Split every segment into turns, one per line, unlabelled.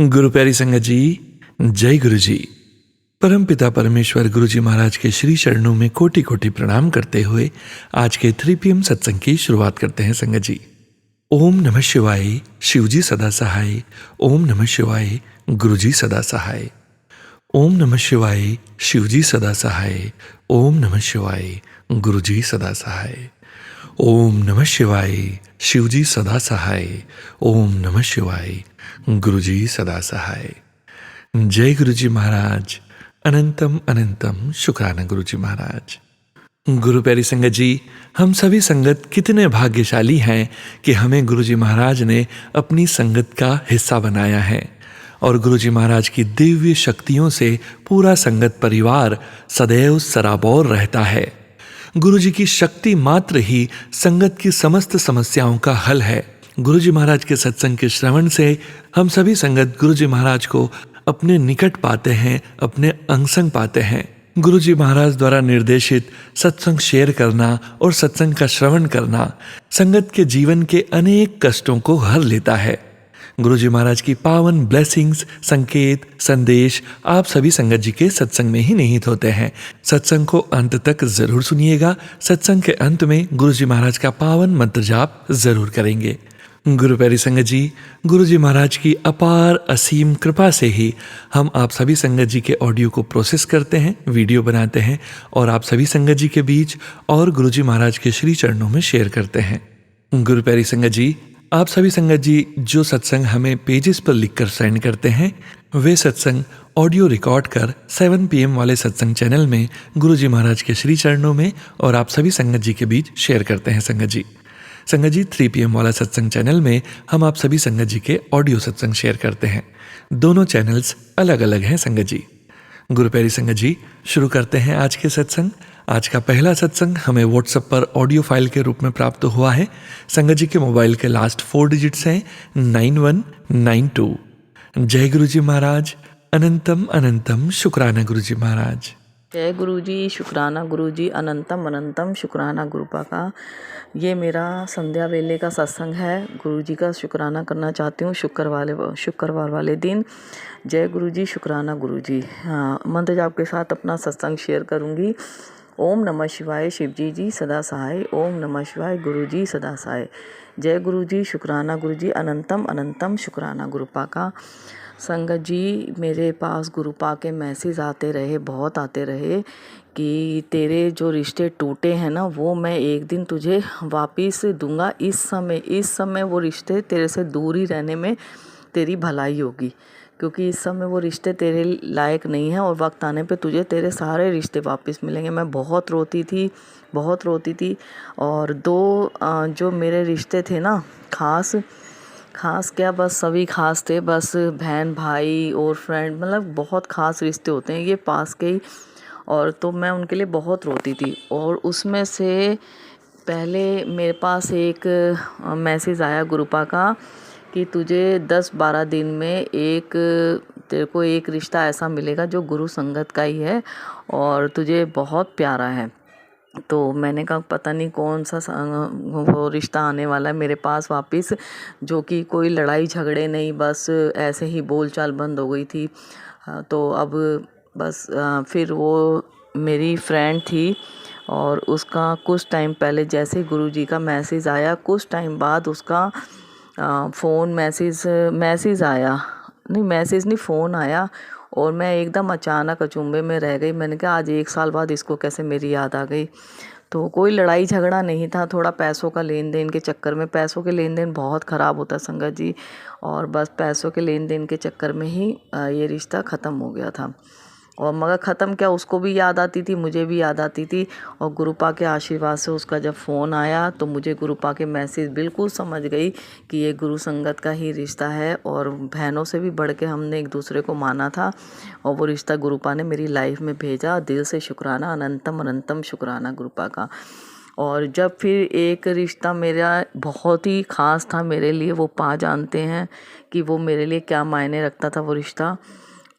गुरु प्यारी संगत जी, जय गुरु जी। परमपिता परमेश्वर गुरु जी महाराज के श्री चरणों में कोटि कोटि प्रणाम करते हुए आज के 3 PM सत्संग की शुरुआत करते हैं संगत जी। ओम नमः शिवाय, शिव जी सदा सहाय। ओम नमः शिवाय, गुरु जी सदा सहाय। ओम नमः शिवाय, शिव जी सदा सहाय। ओम नमः शिवाय, गुरु जी सदा सहाय। ओम नमः शिवाय, शिव जी सदा सहाय। ओम नमः शिवाय, गुरु जी सदा सहाय। जय गुरु जी महाराज। अनंतम अनंतम शुक्राना गुरु जी महाराज। गुरु प्यारी संगत जी, हम सभी संगत कितने भाग्यशाली हैं कि हमें गुरु जी महाराज ने अपनी संगत का हिस्सा बनाया है और गुरु जी महाराज की दिव्य शक्तियों से पूरा संगत परिवार सदैव सराबोर रहता है। गुरु जी की शक्ति मात्र ही संगत की समस्त समस्याओं का हल है। गुरु जी महाराज के सत्संग के श्रवण से हम सभी संगत गुरु जी महाराज को अपने निकट पाते हैं, अपने अंगसंग पाते हैं। गुरु जी महाराज द्वारा निर्देशित सत्संग शेयर करना और सत्संग का श्रवण करना संगत के जीवन के अनेक कष्टों को हर लेता है। गुरु जी महाराज की पावन ब्लेसिंग्स, संकेत, संदेश आप सभी संगत जी के सत्संग में ही निहित होते हैं। सत्संग को अंत तक जरूर सुनिएगा। सत्संग के अंत में गुरु जी महाराज का पावन मंत्र जाप जरूर करेंगे। गुरु प्यारी संगत जी, गुरु जी महाराज की अपार असीम कृपा से ही हम आप सभी संगत जी के ऑडियो को प्रोसेस करते हैं, वीडियो बनाते हैं और आप सभी संगत जी के बीच और गुरु जी महाराज के श्री चरणों में शेयर करते हैं। गुरु प्यारी संगत जी, आप सभी संगत जी जो सत्संग हमें पेजेस पर लिखकर सेंड करते हैं वे सत्संग ऑडियो रिकॉर्ड कर 7 PM वाले सत्संग चैनल में गुरु जी महाराज के श्री चरणों में और आप सभी संगत जी के बीच शेयर करते हैं संगत जी। संगत जी 3 PM वाला सत्संग चैनल में हम आप सभी संगत जी के ऑडियो सत्संग शेयर करते हैं। दोनों चैनल्स अलग अलग हैं संगत जी। गुरु प्यारी संगत जी, शुरू करते हैं आज के सत्संग। आज का पहला सत्संग हमें व्हाट्सएप पर ऑडियो फाइल के रूप में प्राप्त हुआ है। संगत जी के मोबाइल के लास्ट 4 डिजिट्स हैं 9192। जय गुरु जी महाराज। अनंतम अनंतम शुक्राना गुरु जी महाराज।
जय गुरु जी, शुक्राना गुरु जी, अनंतम अनंतम शुक्राना गुरुपा का। ये मेरा संध्या वेले का सत्संग है। गुरु जी का शुक्राना करना चाहती हूँ शुक्रवार वाले दिन। जय गुरु जी, शुक्राना गुरु जी। हाँ, मंत्र जाप के साथ अपना सत्संग शेयर करूँगी। ओम नमः शिवाय, शिव जी सदा सहाय। ओम नमः शिवाय, गुरु जी सदा सहाय। जय गुरु जी, शुक्राना गुरु जी, अनंतम अनंतम शुक्राना गुरुपा का। संगत जी, मेरे पास गुरुपा के मैसेज आते रहे, बहुत आते रहे कि तेरे जो रिश्ते टूटे हैं ना वो मैं एक दिन तुझे वापस दूंगा। इस समय वो रिश्ते तेरे से दूर ही रहने में तेरी भलाई होगी, क्योंकि इस समय वो रिश्ते तेरे लायक नहीं हैं और वक्त आने पे तुझे तेरे सारे रिश्ते वापस मिलेंगे। मैं बहुत रोती थी और 2 जो मेरे रिश्ते थे ना, खास क्या, बस सभी खास थे, बस बहन भाई और फ्रेंड, मतलब बहुत खास रिश्ते होते हैं ये पास के ही। और तो मैं उनके लिए बहुत रोती थी और उसमें से पहले मेरे पास एक मैसेज आया गुरुपा का कि तुझे 10-12 दिन में तेरे को एक रिश्ता ऐसा मिलेगा जो गुरु संगत का ही है और तुझे बहुत प्यारा है। तो मैंने कहा पता नहीं कौन सा वो रिश्ता आने वाला है मेरे पास वापस, जो कि कोई लड़ाई झगड़े नहीं, बस ऐसे ही बोलचाल बंद हो गई थी। तो अब बस फिर वो मेरी फ्रेंड थी और उसका कुछ टाइम पहले जैसे गुरुजी का मैसेज आया, कुछ टाइम बाद उसका फ़ोन आया और मैं एकदम अचानक अचंभे में रह गई। मैंने कहा आज 1 साल बाद इसको कैसे मेरी याद आ गई। तो कोई लड़ाई झगड़ा नहीं था, थोड़ा पैसों का लेन देन के चक्कर में, पैसों के लेन देन बहुत ख़राब होता है संगत जी, और बस पैसों के लेन देन के चक्कर में ही ये रिश्ता ख़त्म हो गया था। और मगर ख़त्म क्या, उसको भी याद आती थी, मुझे भी याद आती थी। और गुरुपा के आशीर्वाद से उसका जब फ़ोन आया तो मुझे गुरुपा के मैसेज बिल्कुल समझ गई कि ये गुरु संगत का ही रिश्ता है और बहनों से भी बढ़ के हमने एक दूसरे को माना था और वो रिश्ता गुरुपा ने मेरी लाइफ में भेजा। दिल से शुक्राना, अनंतम अनंतम शुक्राना गुरुपा का। और जब फिर एक रिश्ता मेरा बहुत ही ख़ास था मेरे लिए, वो पा जानते हैं कि वो मेरे लिए क्या मायने रखता था वो रिश्ता।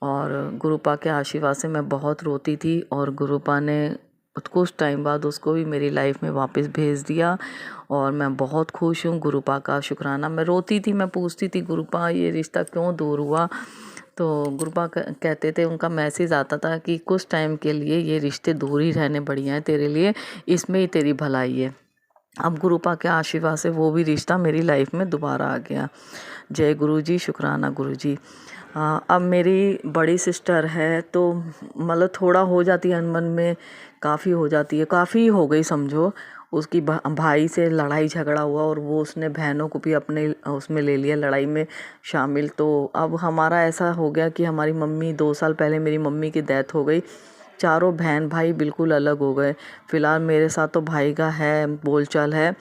और गुरुपा के आशीर्वाद से मैं बहुत रोती थी और गुरुपा ने कुछ टाइम बाद उसको भी मेरी लाइफ में वापस भेज दिया और मैं बहुत खुश हूँ। गुरुपा का शुक्राना। मैं रोती थी, मैं पूछती थी गुरुपा ये रिश्ता क्यों दूर हुआ, तो गुरुपा कहते थे, उनका मैसेज आता था कि कुछ टाइम के लिए ये रिश्ते दूर ही रहने बढ़िया है तेरे लिए, इसमें ही तेरी भलाई है। अब गुरुपा के आशीर्वाद से वो भी रिश्ता मेरी लाइफ में दोबारा आ गया। जय गुरु जी, शुक्राना गुरु जी। अब मेरी बड़ी सिस्टर है तो मतलब थोड़ा हो जाती है अनबन में, काफ़ी हो जाती है, काफ़ी हो गई समझो। उसकी भाई से लड़ाई झगड़ा हुआ और वो उसने बहनों को भी अपने उसमें ले लिया लड़ाई में शामिल। तो अब हमारा ऐसा हो गया कि हमारी मम्मी 2 साल पहले मेरी मम्मी की डेथ हो गई। चारों बहन भाई बिल्कुल अलग हो गए। फ़िलहाल मेरे साथ तो भाई का है बोलचाल है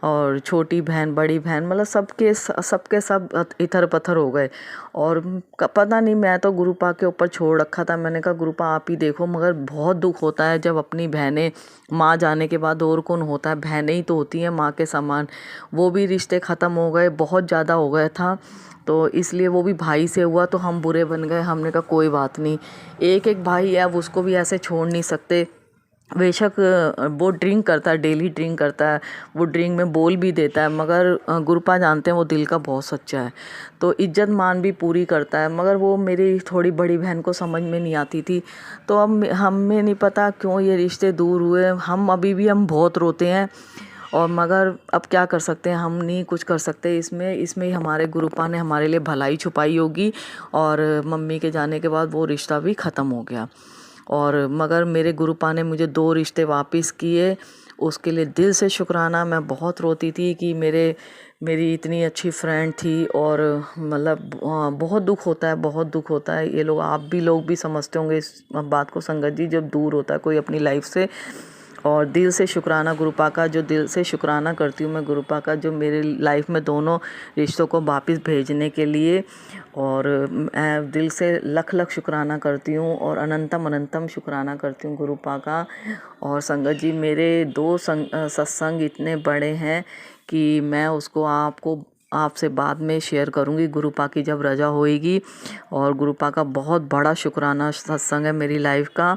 और छोटी बहन बड़ी बहन मतलब सबके सब इधर पत्थर हो गए। और पता नहीं, मैं तो गुरुपा के ऊपर छोड़ रखा था। मैंने कहा गुरुपा आप ही देखो, मगर बहुत दुख होता है जब अपनी बहनें, माँ जाने के बाद और कौन होता है, बहनें ही तो होती हैं माँ के समान। वो भी रिश्ते ख़त्म हो गए, बहुत ज़्यादा हो गया था, तो इसलिए वो भी भाई से हुआ तो हम बुरे बन गए। हमने कहा कोई बात नहीं, एक भाई है, अब उसको भी ऐसे छोड़ नहीं सकते। बेशक वो ड्रिंक करता है, डेली ड्रिंक करता है, वो ड्रिंक में बोल भी देता है, मगर गुरुपा जानते हैं वो दिल का बहुत सच्चा है, तो इज्जत मान भी पूरी करता है। मगर वो मेरी थोड़ी बड़ी बहन को समझ में नहीं आती थी। तो अब हमें नहीं पता क्यों ये रिश्ते दूर हुए। हम अभी भी बहुत रोते हैं और मगर अब क्या कर सकते हैं, हम नहीं कुछ कर सकते इसमें ही हमारे गुरुपा ने हमारे लिए भलाई छुपाई होगी। और मम्मी के जाने के बाद वो रिश्ता भी ख़त्म हो गया। और मगर मेरे गुरुपा ने मुझे 2 रिश्ते वापस किए, उसके लिए दिल से शुक्राना। मैं बहुत रोती थी कि मेरी इतनी अच्छी फ्रेंड थी और मतलब बहुत दुख होता है, बहुत दुख होता है। ये लोग आप भी लोग भी समझते होंगे इस बात को संगत जी, जब दूर होता है कोई अपनी लाइफ से। और दिल से शुक्राना गुरुपा का, जो दिल से शुक्राना करती हूँ मैं गुरुपा का, जो मेरी लाइफ में दोनों रिश्तों को वापस भेजने के लिए। और मैं दिल से लख लख शुक्राना करती हूँ और अनंतम अनंतम शुक्राना करती हूँ गुरुपा का। और संगत जी, मेरे 2 सत्संग इतने बड़े हैं कि मैं उसको आपसे बाद में शेयर करूँगी, गुरुपा की जब रजा होएगी। और गुरुपा का बहुत बड़ा शुक्राना सत्संग है मेरी लाइफ का,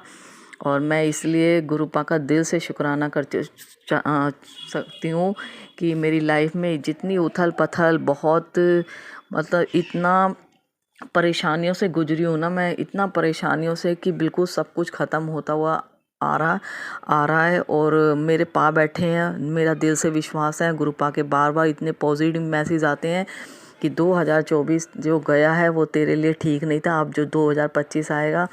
और मैं इसलिए गुरुपा का दिल से शुक्राना करती सकती हूँ कि मेरी लाइफ में जितनी उथल पथल, बहुत मतलब इतना परेशानियों से गुजरी हूँ ना मैं, इतना परेशानियों से कि बिल्कुल सब कुछ ख़त्म होता हुआ आ रहा है। और मेरे पा बैठे हैं, मेरा दिल से विश्वास है। गुरुपा के बार बार इतने पॉजिटिव मैसेज आते हैं कि 2024 जो गया है वो तेरे लिए ठीक नहीं था, अब जो 2025 आएगा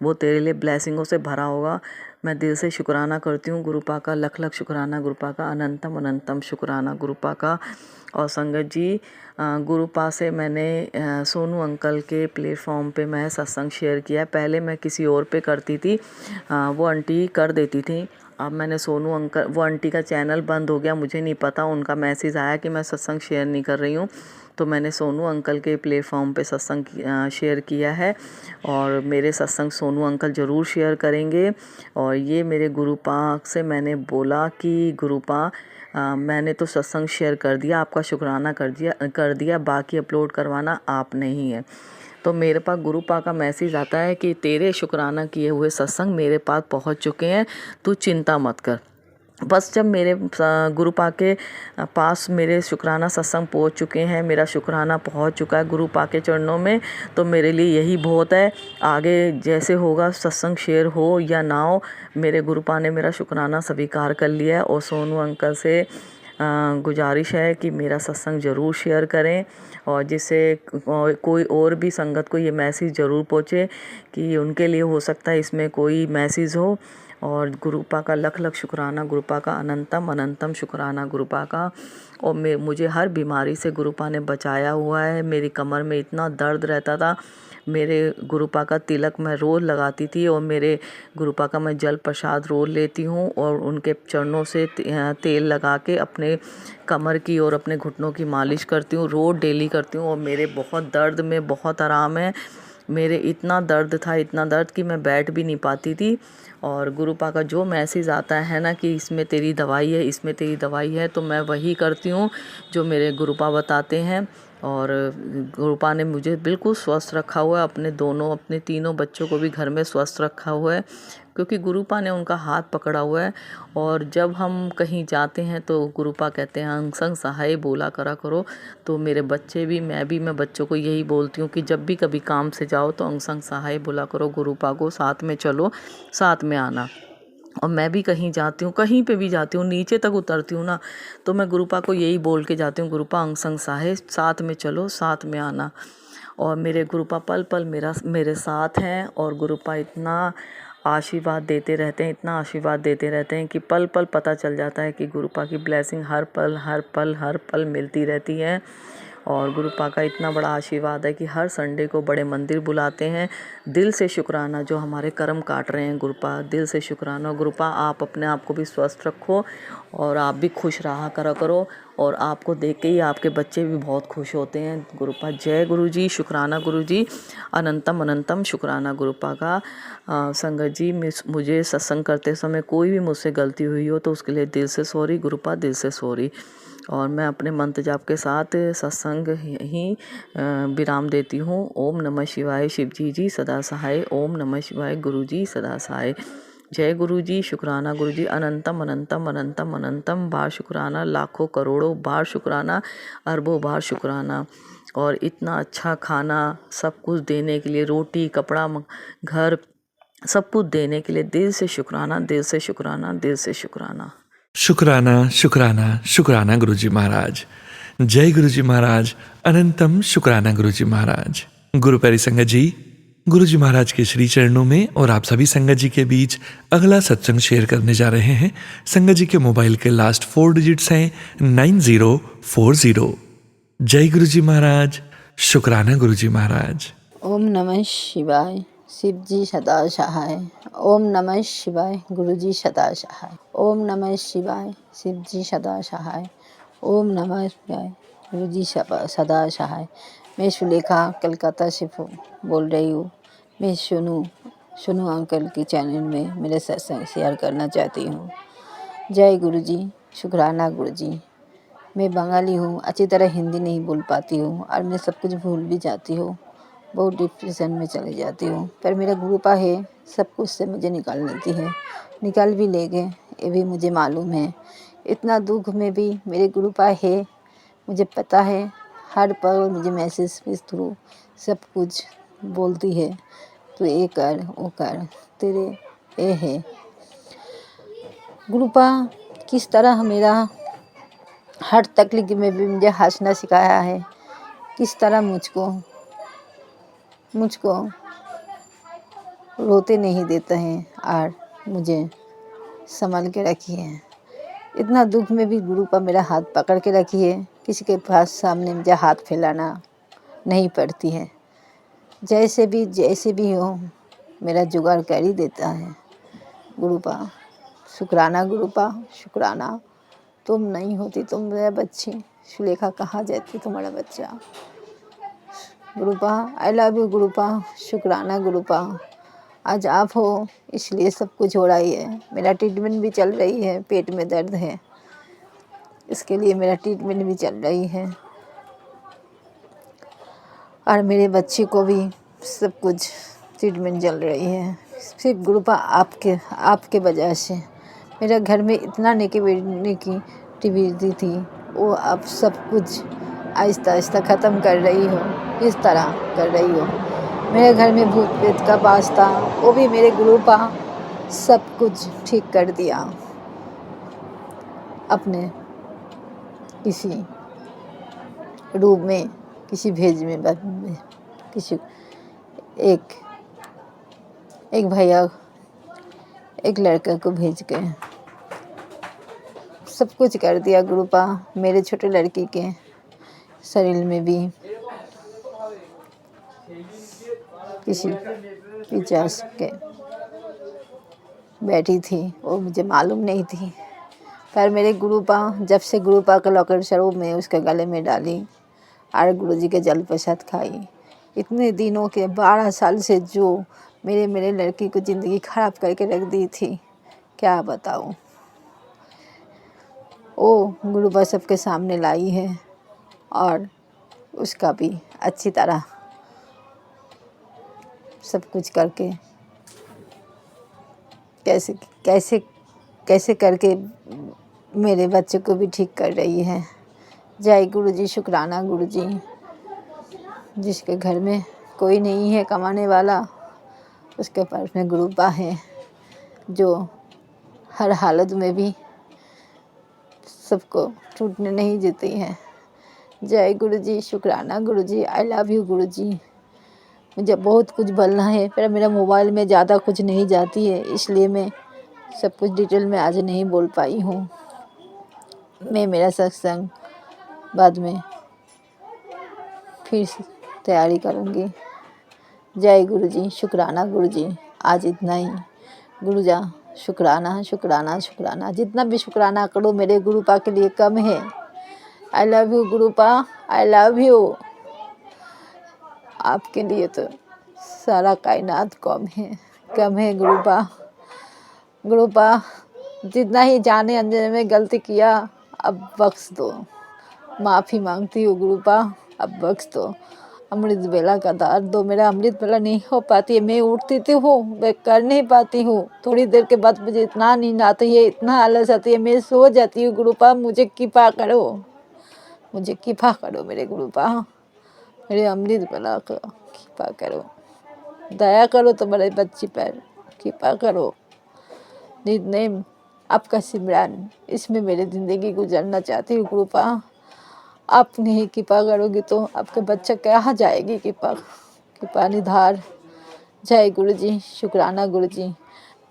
वो तेरे लिए ब्लेसिंगों से भरा होगा। मैं दिल से शुक्राना करती हूँ गुरुपा का, लख लख शुक्राना गुरुपा का, अनंतम अनंतम शुक्राना गुरुपा का। और संगत जी, गुरुपा से मैंने सोनू अंकल के प्लेटफॉर्म पे मैं सत्संग शेयर किया है। पहले मैं किसी और पे करती थी, वो आंटी कर देती थी। अब मैंने सोनू अंकल, वो आंटी का चैनल बंद हो गया, मुझे नहीं पता, उनका मैसेज आया कि मैं सत्संग शेयर नहीं कर रही हूँ, तो मैंने सोनू अंकल के प्लेटफॉर्म पे सत्संग शेयर किया है। और मेरे सत्संग सोनू अंकल ज़रूर शेयर करेंगे। और ये मेरे गुरुपा से मैंने बोला कि गुरुपा, मैंने तो सत्संग शेयर कर दिया, आपका शुक्राना कर दिया, बाकी अपलोड करवाना आपने ही है। तो मेरे पास गुरुपा का मैसेज आता है कि तेरे शुक्राना किए हुए सत्संग मेरे पास पहुंच चुके हैं, तू चिंता मत कर। बस जब मेरे गुरुपा के पास मेरे शुक्राना सत्संग पहुंच चुके हैं, मेरा शुक्राना पहुंच चुका है गुरुपा के चरणों में, तो मेरे लिए यही बहुत है। आगे जैसे होगा, सत्संग शेयर हो या ना हो, मेरे गुरुपा ने मेरा शुक्राना स्वीकार कर लिया है। और सोनू अंकल से गुजारिश है कि मेरा सत्संग ज़रूर शेयर करें, और जिससे कोई और भी संगत को ये मैसेज ज़रूर पहुँचे कि उनके लिए हो सकता है इसमें कोई मैसेज हो। और गुरुपा का लख लख शुक्राना, गुरुपा का अनंतम अनंतम शुक्राना गुरुपा का। और मुझे हर बीमारी से गुरुपा ने बचाया हुआ है। मेरी कमर में इतना दर्द रहता था, मेरे गुरुपा का तिलक मैं रोज़ लगाती थी, और मेरे गुरुपा का मैं जल प्रसाद रोज़ लेती हूँ, और उनके चरणों से तेल लगा के अपने कमर की और अपने घुटनों की मालिश करती हूँ, रोज़ डेली करती हूँ। और मेरे बहुत दर्द में बहुत आराम है। मेरे इतना दर्द था, इतना दर्द कि मैं बैठ भी नहीं पाती थी। और गुरुपा का जो मैसेज आता है ना कि इसमें तेरी दवाई है, इसमें तेरी दवाई है, तो मैं वही करती हूँ जो मेरे गुरुपा बताते हैं। और गुरुपा ने मुझे बिल्कुल स्वस्थ रखा हुआ है, अपने तीनों बच्चों को भी घर में स्वस्थ रखा हुआ है, क्योंकि गुरुपा ने उनका हाथ पकड़ा हुआ है। और जब हम कहीं जाते हैं तो गुरुपा कहते हैं अंग संग सहाय बोला करा करो। तो मेरे बच्चे भी मैं बच्चों को यही बोलती हूँ कि जब भी कभी काम से जाओ तो अंग संग सहाय बोला करो गुरुपा को, साथ में चलो, साथ में आना। और मैं भी कहीं जाती हूँ, कहीं पे भी जाती हूँ, नीचे तक उतरती हूँ ना, तो मैं गुरुपा को यही बोल के जाती हूँ, गुरुपा अंग संग सहाय, साथ में चलो, साथ में आना। और मेरे गुरुपा पल पल मेरे साथ हैं। और गुरुपा इतना आशीर्वाद देते रहते हैं, इतना आशीर्वाद देते रहते हैं कि पल पल पता चल जाता है कि गुरुपा की ब्लेसिंग हर पल हर पल हर पल मिलती रहती है। और गुरुपा का इतना बड़ा आशीर्वाद है कि हर संडे को बड़े मंदिर बुलाते हैं। दिल से शुक्राना, जो हमारे कर्म काट रहे हैं गुरुपा, दिल से शुक्राना। गुरुपा आप अपने आप को भी स्वस्थ रखो और आप भी खुश रहा करो। और आपको देख के ही आपके बच्चे भी बहुत खुश होते हैं। गुरुपा जय गुरु जी, शुक्राना गुरु जी, अनंतम अनंतम शुक्राना गुरुपा का। संगत जी, मुझे सत्संग करते समय कोई भी मुझसे गलती हुई हो तो उसके लिए दिल से सॉरी गुरुपा, दिल से सॉरी। और मैं अपने मंत्र जाप के साथ सत्संग ही विराम देती हूँ। ओम नमः शिवाय, शिव जी सदा सहाय। ओम नमः शिवाय, गुरु जी सदा सहाय। जय गुरु जी, शुक्राना गुरु जी, अनंतम अनंतम अनंतम अनंतम बार शुक्राना, लाखों करोड़ों बार शुक्राना, अरबों बार शुक्राना। और इतना अच्छा खाना सब कुछ देने के लिए, रोटी कपड़ा घर सब कुछ देने के लिए दिल से शुक्राना, दिल से शुक्राना, दिल से शुक्राना।
शुक्राना शुक्राना शुक्राना गुरुजी महाराज। जय गुरुजी महाराज, अनंतम शुक्राना गुरुजी महाराज। गुरु प्यारी संगत जी, गुरुजी महाराज के श्री चरणों में और आप सभी संगत जी के बीच अगला सत्संग शेयर करने जा रहे हैं। संगत जी के मोबाइल के लास्ट 4 डिजिट्स हैं 9040। जय गुरुजी महाराज, शुक्राना गुरुजी महाराज।
ओम नमः शिवाय, शिव जी सदा सहाय। ओम नमः शिवाय, गुरु जी सदा सहाय। ओम नमः शिवाय, शिव जी सदा सहाय। ओम नमः शिवाय, गुरु जी सदा सहाय। मैं सुलेखा कलकत्ता से बोल रही हूँ। मैं सुनू अंकल के चैनल में मेरे सत्संग शेयर करना चाहती हूँ। जय गुरु जी, शुक्राना गुरु जी। मैं बंगाली हूँ, अच्छी तरह हिंदी नहीं बोल पाती हूँ और मैं सब कुछ भूल भी जाती हूँ, बहुत डिप्रेशन में चली जाती हूँ। पर मेरा गुरुपा है, सब कुछ से मुझे निकाल लेती है, निकाल भी ले गए, ये भी मुझे मालूम है। इतना दुख में भी मेरे गुरुपा है, मुझे पता है। हर पल मुझे मैसेज के थ्रू सब कुछ बोलती है, तो ये कर वो कर, तेरे ये है। गुरुपा किस तरह मेरा हर तकलीफ में भी मुझे हंसना सिखाया है, किस तरह मुझको रोते नहीं देते हैं और मुझे संभाल के रखी है। इतना दुख में भी गुरुपा मेरा हाथ पकड़ के रखी है, किसी के पास सामने मुझे हाथ फैलाना नहीं पड़ती है। जैसे भी हो मेरा जुगाड़ कर ही देता है गुरुपा। शुक्राना गुरुपा, शुक्राना। तुम नहीं होती तो मेरा बच्ची सुलेखा कहाँ जाती, तुम्हारा बच्चा। गुरुपा आई लव यू गुरुपा, शुक्राना गुरुपा। आज आप हो इसलिए सब कुछ हो रही है। मेरा ट्रीटमेंट भी चल रही है, पेट में दर्द है, इसके लिए मेरा ट्रीटमेंट भी चल रही है। और मेरे बच्चे को भी सब कुछ ट्रीटमेंट चल रही है। सिर्फ गुरुपा आपके वजह से मेरे घर में इतना नेगेटिविटी थी, वो आप सब कुछ आहिस्ता आहिस्ता ख़त्म कर रही हो। किस तरह कर रही हो? मेरे घर में भूत प्रेत का वास था, वो भी मेरे गुरुपा सब कुछ ठीक कर दिया। अपने किसी रूप में, किसी भेज में, किसी एक भैया, एक लड़का को भेज के सब कुछ कर दिया गुरुपा। मेरे छोटे लड़की के शरीर में भी किसी पिचास के बैठी थी, वो मुझे मालूम नहीं थी। पर मेरे गुरुपा, जब से गुरुपा का लॉकेट स्वरूप में उसके गले में डाली और गुरुजी के जल प्रसाद खाई, इतने दिनों के 12 साल से जो मेरे लड़की को ज़िंदगी ख़राब करके रख दी थी, क्या बताऊँ। वो गुरुपा सबके सामने लाई है और उसका भी अच्छी तरह सब कुछ करके कैसे कैसे कैसे करके मेरे बच्चे को भी ठीक कर रही है। जय गुरु जी, शुक्राना गुरु जी। जिसके घर में कोई नहीं है कमाने वाला, उसके पास में गुरुपा है जो हर हालत में भी सबको टूटने नहीं देती है। जय गुरु जी, शुक्राना गुरु जी। आई लव यू गुरु जी। मुझे बहुत कुछ बोलना है पर मेरा मोबाइल में ज़्यादा कुछ नहीं जाती है, इसलिए मैं सब कुछ डिटेल में आज नहीं बोल पाई हूँ। मैं मेरा सत्संग बाद में फिर से तैयारी करूँगी। जय गुरु जी, शुक्राना गुरु जी। आज इतना ही। गुरु जा, शुक्राना शुक्राना शुक्राना। जितना भी शुक्राना करो मेरे गुरुपा के लिए कम है। I love you गुरुपा, I love you. आपके लिए तो सारा कायनात कम है गुरुपा। गुरुपा, जितना ही जाने अनजाने में गलती किया अब बख्श दो। माफ़ी मांगती हूँ गुरुपा, अब बख्श दो। अमृत बेला का दार दो। मेरा अमृत बेला नहीं हो पाती है, मैं उठती तो हूँ, मैं कर नहीं पाती हूँ। थोड़ी देर के बाद मुझे इतना नींद आती है, इतना आलस आती है, मैं सो जाती हूँ। गुरुपा मुझे कृपा करो, मुझे कृपा करो मेरे गुरुपा। मेरे अमृत बेला का कृपा करो, दया करो तो मेरे बच्ची पर कृपा करो। नित नेम आपका सिमरन, इसमें मेरी ज़िंदगी गुजरना चाहती हूँ गुरुपा। आप नहीं कृपा करोगी तो आपके बच्चा कहाँ जाएगी। कृपा निधार। जय गुरु जी, शुक्राना गुरु जी।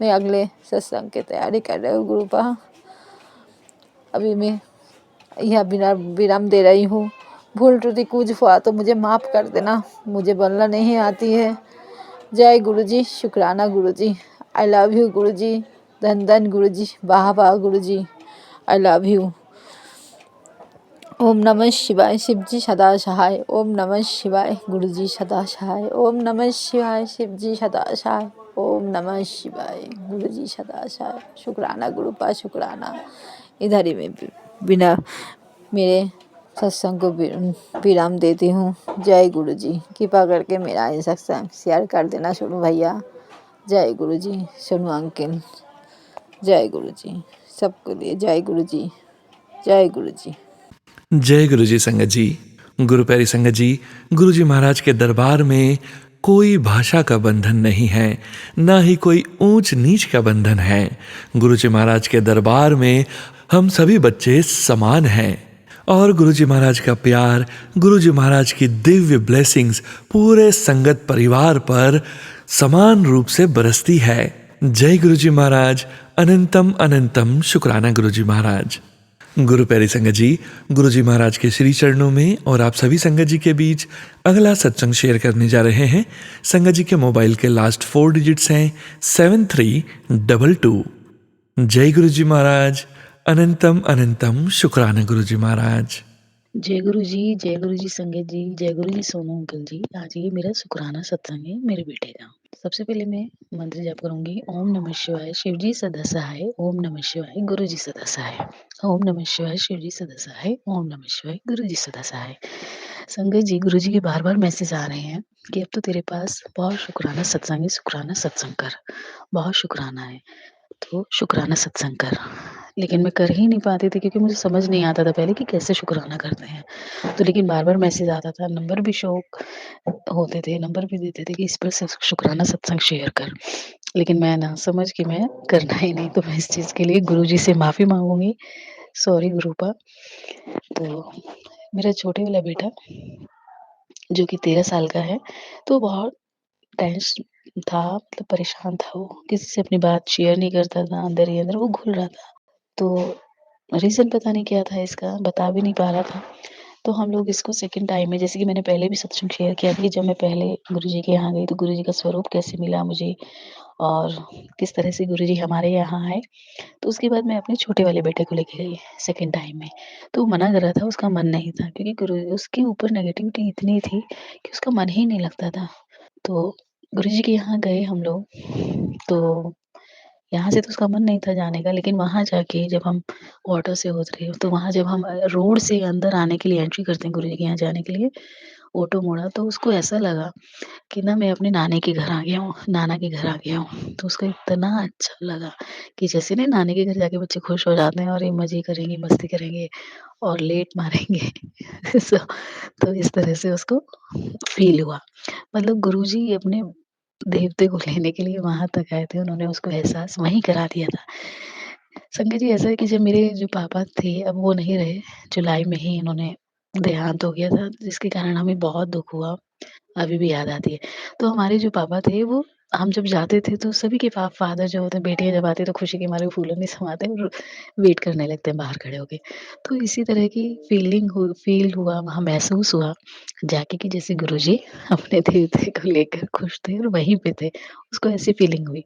मैं अगले सत्संग की तैयारी कर रही हूँ गुरुपा। अभी मैं यह बिना विराम दे रही हूँ। भूल त्रुटि कुछ हुआ तो मुझे माफ़ कर देना, मुझे बोलना नहीं आती है। जय गुरु जी, शुक्राना गुरु जी। आई लव यू गुरु जी। धन धन गुरु जी, वाह वाह गुरु जी। I love you. ओम नमः शिवाय, शिव जी सदा सहाय। ओम नमः शिवाय, गुरु जी सदा सहाय। ओम नमः शिवाय, शिव जी सदा सहाय। ओम नमः शिवाय, गुरु जी सदा सहाय। शुक्राना गुरुपा, शुक्राना। इधर ही मैं बिना मेरे सत्संग को विराम देती हूँ। जय गुरु जी, कृपा करके मेरा ये सत्संग शेयर कर देना सोनू भैया। जय गुरु जी, सोनू अंकल। जय गुरु जी, सबको लिए जय गुरु जी, जय गुरु जी।
जय गुरु जी संगत जी। गुरु प्यारी संगत जी, गुरु जी महाराज के दरबार में कोई भाषा का बंधन नहीं है, ना ही कोई ऊंच नीच का बंधन है। गुरु जी महाराज के दरबार में हम सभी बच्चे समान हैं और गुरु जी महाराज का प्यार, गुरु जी महाराज की दिव्य ब्लेसिंग्स पूरे संगत परिवार पर समान रूप से बरसती है। जय गुरु जी महाराज। अनंतम अनंतम शुक्राना गुरु जी महाराज। गुरु प्यारी संगत जी, गुरु जी महाराज के श्री चरणों में और आप सभी संगत जी के बीच अगला सत्संग शेयर करने जा रहे हैं। संगत जी के मोबाइल के लास्ट 4 डिजिट्स हैं 7322। जय गुरु जी महाराज। अनंतम अनंतम शुक्राना गुरु जी महाराज।
जय गुरु जी संगत जी, जय गुरु जी सोनू अंकल जी। आज ये मेरा शुक्राना सत्संग है मेरे बेटे का। सबसे पहले मैं मंत्र जाप करूंगी। ओम नमः शिवाय, शिव जी सदा सहाय। ओम नमः शिवाय, गुरु जी सदा सहाय। ओम नमः शिवाय, शिव जी सदा सहाय। ओम नमः शिवाय, गुरु जी सदा सहाय। संगत जी, गुरु जी के बार बार मैसेज आ रहे हैं कि अब तो तेरे पास बहुत शुक्राना सत्संग है, शुक्राना सत्संग कर। बहुत शुक्राना है तो शुक्राना सत्संग कर। लेकिन मैं कर ही नहीं पाती थी क्योंकि मुझे समझ नहीं आता था पहले कि कैसे शुक्राना करते हैं। तो लेकिन बार बार मैसेज आता था, नंबर भी शो होते थे, नंबर भी देते थे कि इस पर शुक्राना सत्संग शेयर कर। लेकिन मैं ना समझ के मैं करना ही नहीं। तो मैं इस चीज़ के लिए गुरु जी से माफ़ी मांगूंगी। सॉरी गुरुपा। तो मेरा छोटे वाला बेटा जो कि 13 साल का है, तो बहुत टेंस था, मतलब परेशान था। वो किसी से अपनी बात शेयर नहीं करता था, अंदर ही अंदर वो घुल रहा था। तो रीज़न पता नहीं क्या था इसका, बता भी नहीं पा रहा था। तो हम लोग इसको सेकंड टाइम में, जैसे कि मैंने पहले भी सत्संग शेयर किया था कि जब मैं पहले गुरुजी के यहाँ गई तो गुरुजी का स्वरूप कैसे मिला मुझे और किस तरह से गुरुजी हमारे यहाँ आए। तो उसके बाद मैं अपने छोटे वाले बेटे को लेके गई सेकंड टाइम में। तो वो मना कर रहा था, उसका मन नहीं था क्योंकि गुरु उसके ऊपर नेगेटिविटी इतनी थी कि उसका मन ही नहीं लगता था। तो गुरुजी के यहाँ गए हम लोग। तो यहाँ से तो उसका मन नहीं था जाने का, लेकिन वहाँ जाके जब हम ऑटो से उतरे, तो वहाँ जब हम रोड से अंदर आने के लिए एंट्री करते हैं गुरुजी के यहाँ जाने के लिए, ऑटो मोड़ा तो उसको ऐसा लगा कि ना मैं अपने नानी के घर आ गया हूँ, नाना के घर आ गया हूँ। तो उसको इतना अच्छा लगा कि जैसे ना नानी के घर जाके बच्चे खुश हो जाते हैं और ये मज़े करेंगे, मस्ती करेंगे और लेट मारेंगे। सो तो इस तरह से उसको फ़ील हुआ। मतलब गुरुजी अपने देवते को लेने के लिए वहाँ तक आए थे, उन्होंने उसको एहसास वहीं करा दिया था। संगत जी ऐसा है कि जब मेरे जो पापा थे, अब वो नहीं रहे, जुलाई में ही इन्होंने देहांत हो गया था, जिसके कारण हमें बहुत दुःख हुआ। अभी भी याद आती है। तो हमारे जो पापा थे वो हम जब जाते थे तो सभी के फादर जो होते हैं बेटियाँ जब आती है तो खुशी के मारे फूलों में समाते हैं और वेट करने लगते हैं बाहर खड़े होके। तो इसी तरह की फ़ील हुआ वहाँ महसूस हुआ जाके कि जैसे गुरुजी अपने देवते को लेकर खुश थे और वहीं पे थे। उसको ऐसी फ़ीलिंग हुई,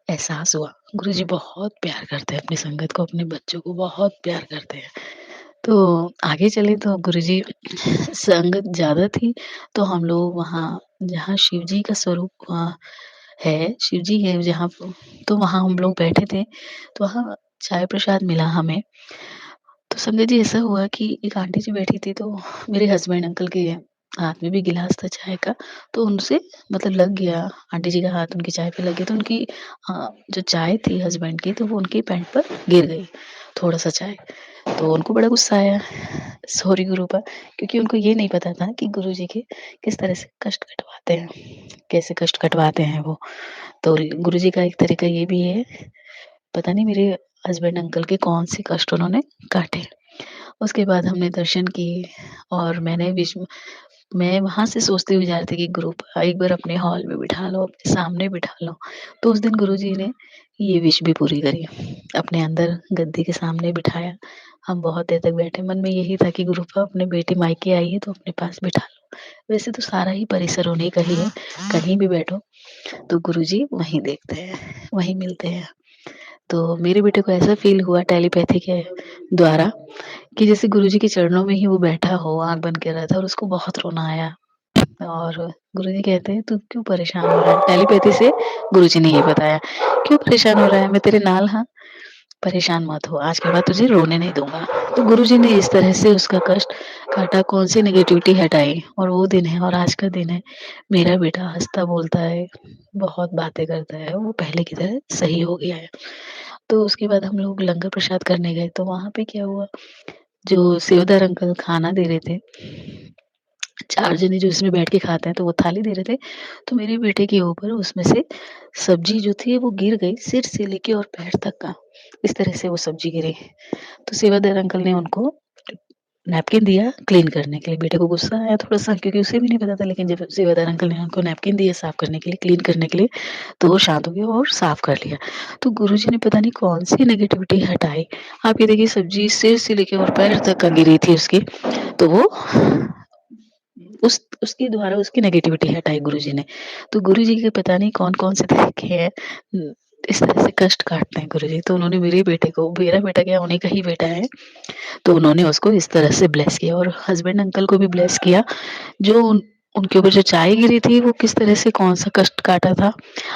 एहसास हुआ। गुरुजी बहुत प्यार करते हैं अपनी संगत को, अपने बच्चों को बहुत प्यार करते हैं। तो आगे चले तो गुरुजी संगत ज़्यादा थी, तो हम लोग वहाँ जहाँ शिव जी का स्वरूप है, शिव जी है जहाँ तो वहाँ हम लोग बैठे थे, तो वहाँ चाय प्रसाद मिला हमें। तो संगत जी ऐसा हुआ कि एक आंटी जी बैठी थी, तो मेरे हस्बैंड अंकल के हाथ में भी गिलास था चाय का, तो उनसे मतलब लग गया, आंटी जी का हाथ उनकी चाय पे लग गया, तो उनकी जो चाय थी हस्बैंड की, तो वो उनकी पैंट पर गिर गई, थोड़ा-सा चाय। तो उनको बड़ा गुस्सा आया, सॉरी गुरुपा, क्योंकि उनको ये नहीं पता था कि गुरुजी के किस तरह से कष्ट कटवाते हैं, कैसे कष्ट कटवाते हैं वो। तो गुरुजी का एक तरीका ये भी है, पता नहीं मेरे हस्बैंड अंकल के कौन से कष्ट उन्होंने काटे। उसके बाद हमने दर्शन किए और मैं वहाँ से सोचती हुई जा रही थी कि गुरुपा एक बार अपने हॉल में बिठा लो, अपने सामने बिठा लो। तो उस दिन गुरुजी ने ये विश भी पूरी करी, अपने अंदर गद्दी के सामने बिठाया। हम बहुत देर तक बैठे, मन में यही था कि गुरुपा अपनी बेटी मायके आई है तो अपने पास बिठा लो। वैसे तो सारा ही परिसर उन्हीं का ही है, कहीं भी बैठो तो गुरुजी वहीं देखते हैं, वहीं मिलते हैं। तो मेरे बेटे को ऐसा फ़ील हुआ टेलीपैथी के द्वारा कि जैसे गुरुजी के चरणों में ही वो बैठा हो, आँख बंद कर रहा था और उसको बहुत रोना आया। और गुरुजी कहते हैं, "तू क्यों परेशान हो रहा है?" टेलीपैथी से गुरुजी ने ये बताया, "क्यों परेशान हो रहा है? मैं तेरे नाल हाँ, परेशान मत हो, आज के बाद तुझे रोने नहीं दूँगा।" तो गुरुजी ने इस तरह से उसका कष्ट काटा, कौन-सी नेगेटिविटी हटाई और वो दिन है और आज का दिन है। मेरा बेटा हँसता-बोलता है, बहुत बातें करता है, वो पहले की तरह सही हो गया है। तो उसके बाद हम लोग लंगर प्रसाद करने गए, तो वहाँ पे क्या हुआ, जो सेवदार अंकल खाना दे रहे थे, 4 जने जो इसमें बैठ के खाते हैं, तो वो थाली दे रहे थे, तो मेरे बेटे के ऊपर उसमें से सब्ज़ी जो थी वो गिर गई, सिर से लेके और पैर तक का, इस तरह से वो सब्ज़ी गिरी। तो सेवादार अंकल ने उनको नैपकिन दिया क्लीन करने के लिए। बेटे को गुस्सा आया थोड़ा-सा क्योंकि उसे भी नहीं पता था, लेकिन जब सेवादार अंकल ने उनको नैपकिन दिया साफ करने के लिए, क्लीन करने के लिए, तो वो शांत हो गया और साफ कर लिया। तो गुरुजी ने पता नहीं कौन-सी नेगेटिविटी हटाई। आप ये देखिए सब्ज़ी सिर से लेके और पैर तक का गिरी थी उसकी, तो वो उसके द्वारा उसकी नेगेटिविटी हटाई गुरुजी ने। तो गुरुजी के पता नहीं कौन-कौन से तरीके हैं, इस तरह से कष्ट काटते हैं गुरुजी। तो उन्होंने मेरे बेटे को, मेरा बेटा क्या उन्हीं का ही बेटा है, तो उन्होंने उसको इस तरह से ब्लेस किया और हस्बैंड अंकल को भी ब्लेस किया। जो उनके ऊपर जो चाय गिरी थी वो किस तरह से कौन-सा कष्ट काटा था।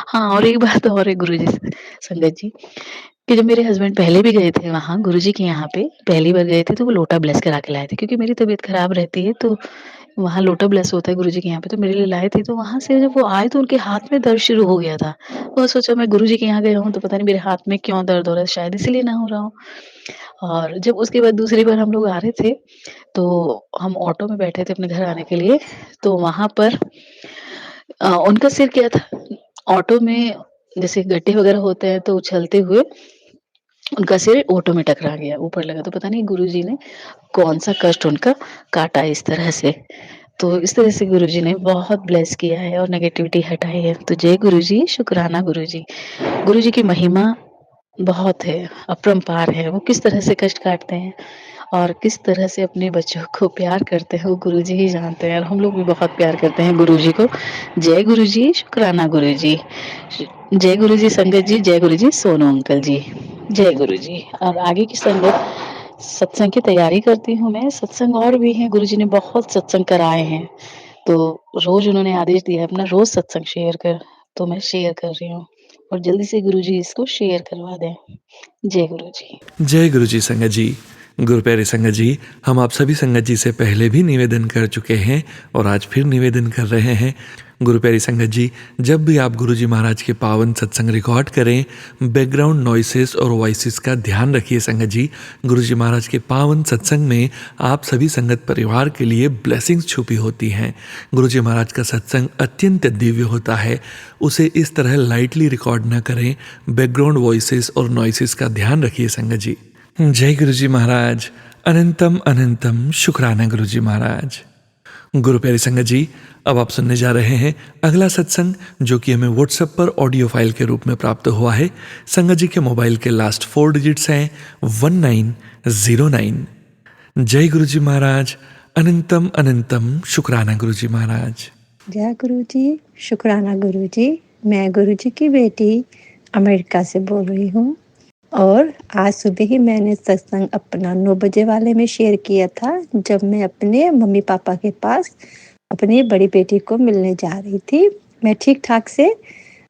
हाँ, और एक बात और है गुरुजी से संगत जी, कि जब मेरे हस्बैंड पहले भी गए थे वहाँ गुरुजी के यहाँ पे, पहली बार गए थे तो वो लोटा ब्लेस करा के लाए थे, क्योंकि मेरी तबीयत खराब रहती है, तो वहाँ लोटा ब्लेस होता है गुरुजी के यहाँ पे, तो मेरे लिए लाए थे। तो वहाँ से जब वो आए तो उनके हाथ में दर्द शुरू हो गया था। वो सोचा मैं गुरुजी के यहाँ गया हूँ तो पता नहीं मेरे हाथ में क्यों दर्द हो रहा है, शायद इसीलिए ना हो रहा हो। और जब उसके बाद दूसरी बार हम लोग आ रहे थे, तो हम ऑटो में बैठे थे अपने घर आने के लिए, तो वहाँ पर उनका सिर क्या था, ऑटो में जैसे गड्ढे वगैरह होते हैं तो उछलते हुए उनका सिर ऑटो में टकरा गया, ऊपर लगा। तो पता नहीं गुरुजी ने कौन-सा कष्ट उनका काटा इस तरह से। तो इस तरह से गुरुजी ने बहुत ब्लेस किया है और नेगेटिविटी हटाई है। तो जय गुरुजी, शुक्राना गुरुजी। गुरुजी की महिमा बहुत है, अपरंपार है। वो किस तरह से कष्ट काटते हैं और किस तरह से अपने बच्चों को प्यार करते हैं, वो गुरुजी ही जानते हैं और हम लोग भी बहुत प्यार करते हैं गुरुजी को। जय गुरुजी, शुक्राना गुरुजी। जय गुरुजी संगत जी, जय गुरुजी सोनू अंकल जी। जय गुरुजी। और आगे की संगत सत्संग की तैयारी करती हूँ मैं, सत्संग और भी हैं, गुरुजी ने बहुत सत्संग कराए हैं। तो रोज़ उन्होंने आदेश दिया है अपना रोज़ सत्संग शेयर कर, तो मैं शेयर कर रही हूँ। और जल्दी से गुरुजी इसको शेयर करवा दें। जय गुरुजी।
जय गुरु जी संगत जी। गुरु प्यारे संगत जी, हम आप सभी संगत जी से पहले भी निवेदन कर चुके हैं और आज फिर निवेदन कर रहे हैं। गुरु प्यारी संगत जी, जब भी आप गुरु जी महाराज के पावन सत्संग रिकॉर्ड करें, बैकग्राउंड नॉइसेस और वॉइसेस का ध्यान रखिए संगत जी। गुरु जी महाराज के पावन सत्संग में आप सभी संगत परिवार के लिए ब्लेसिंग्स छुपी होती हैं। गुरु जी महाराज का सत्संग अत्यंत दिव्य होता है, उसे इस तरह लाइटली रिकॉर्ड न करें। बैकग्राउंड वॉइसेस और नॉइसेस का ध्यान रखिए संगत जी। जय गुरु जी महाराज। अनंतम अनंतम शुक्राना गुरु जी महाराज। गुरु प्यारी संगत जी, अब आप सुनने जा रहे हैं अगला सत्संग, जो कि हमें व्हाट्सएप पर ऑडियो फाइल के रूप में प्राप्त हुआ है। संगत जी के मोबाइल के लास्ट 4 डिजिट्स हैं 1909। जय गुरु जी महाराज। अनंतम अनंतम शुक्राना गुरु जी महाराज।
जय गुरु जी, शुक्राना गुरु जी। मैं गुरु जी की बेटी अमेरिका से बोल रही हूँ और आज सुबह ही मैंने सत्संग अपना 9 बजे वाले में शेयर किया था, जब मैं अपने मम्मी पापा के पास अपनी बड़ी बेटी को मिलने जा रही थी। मैं ठीक ठाक से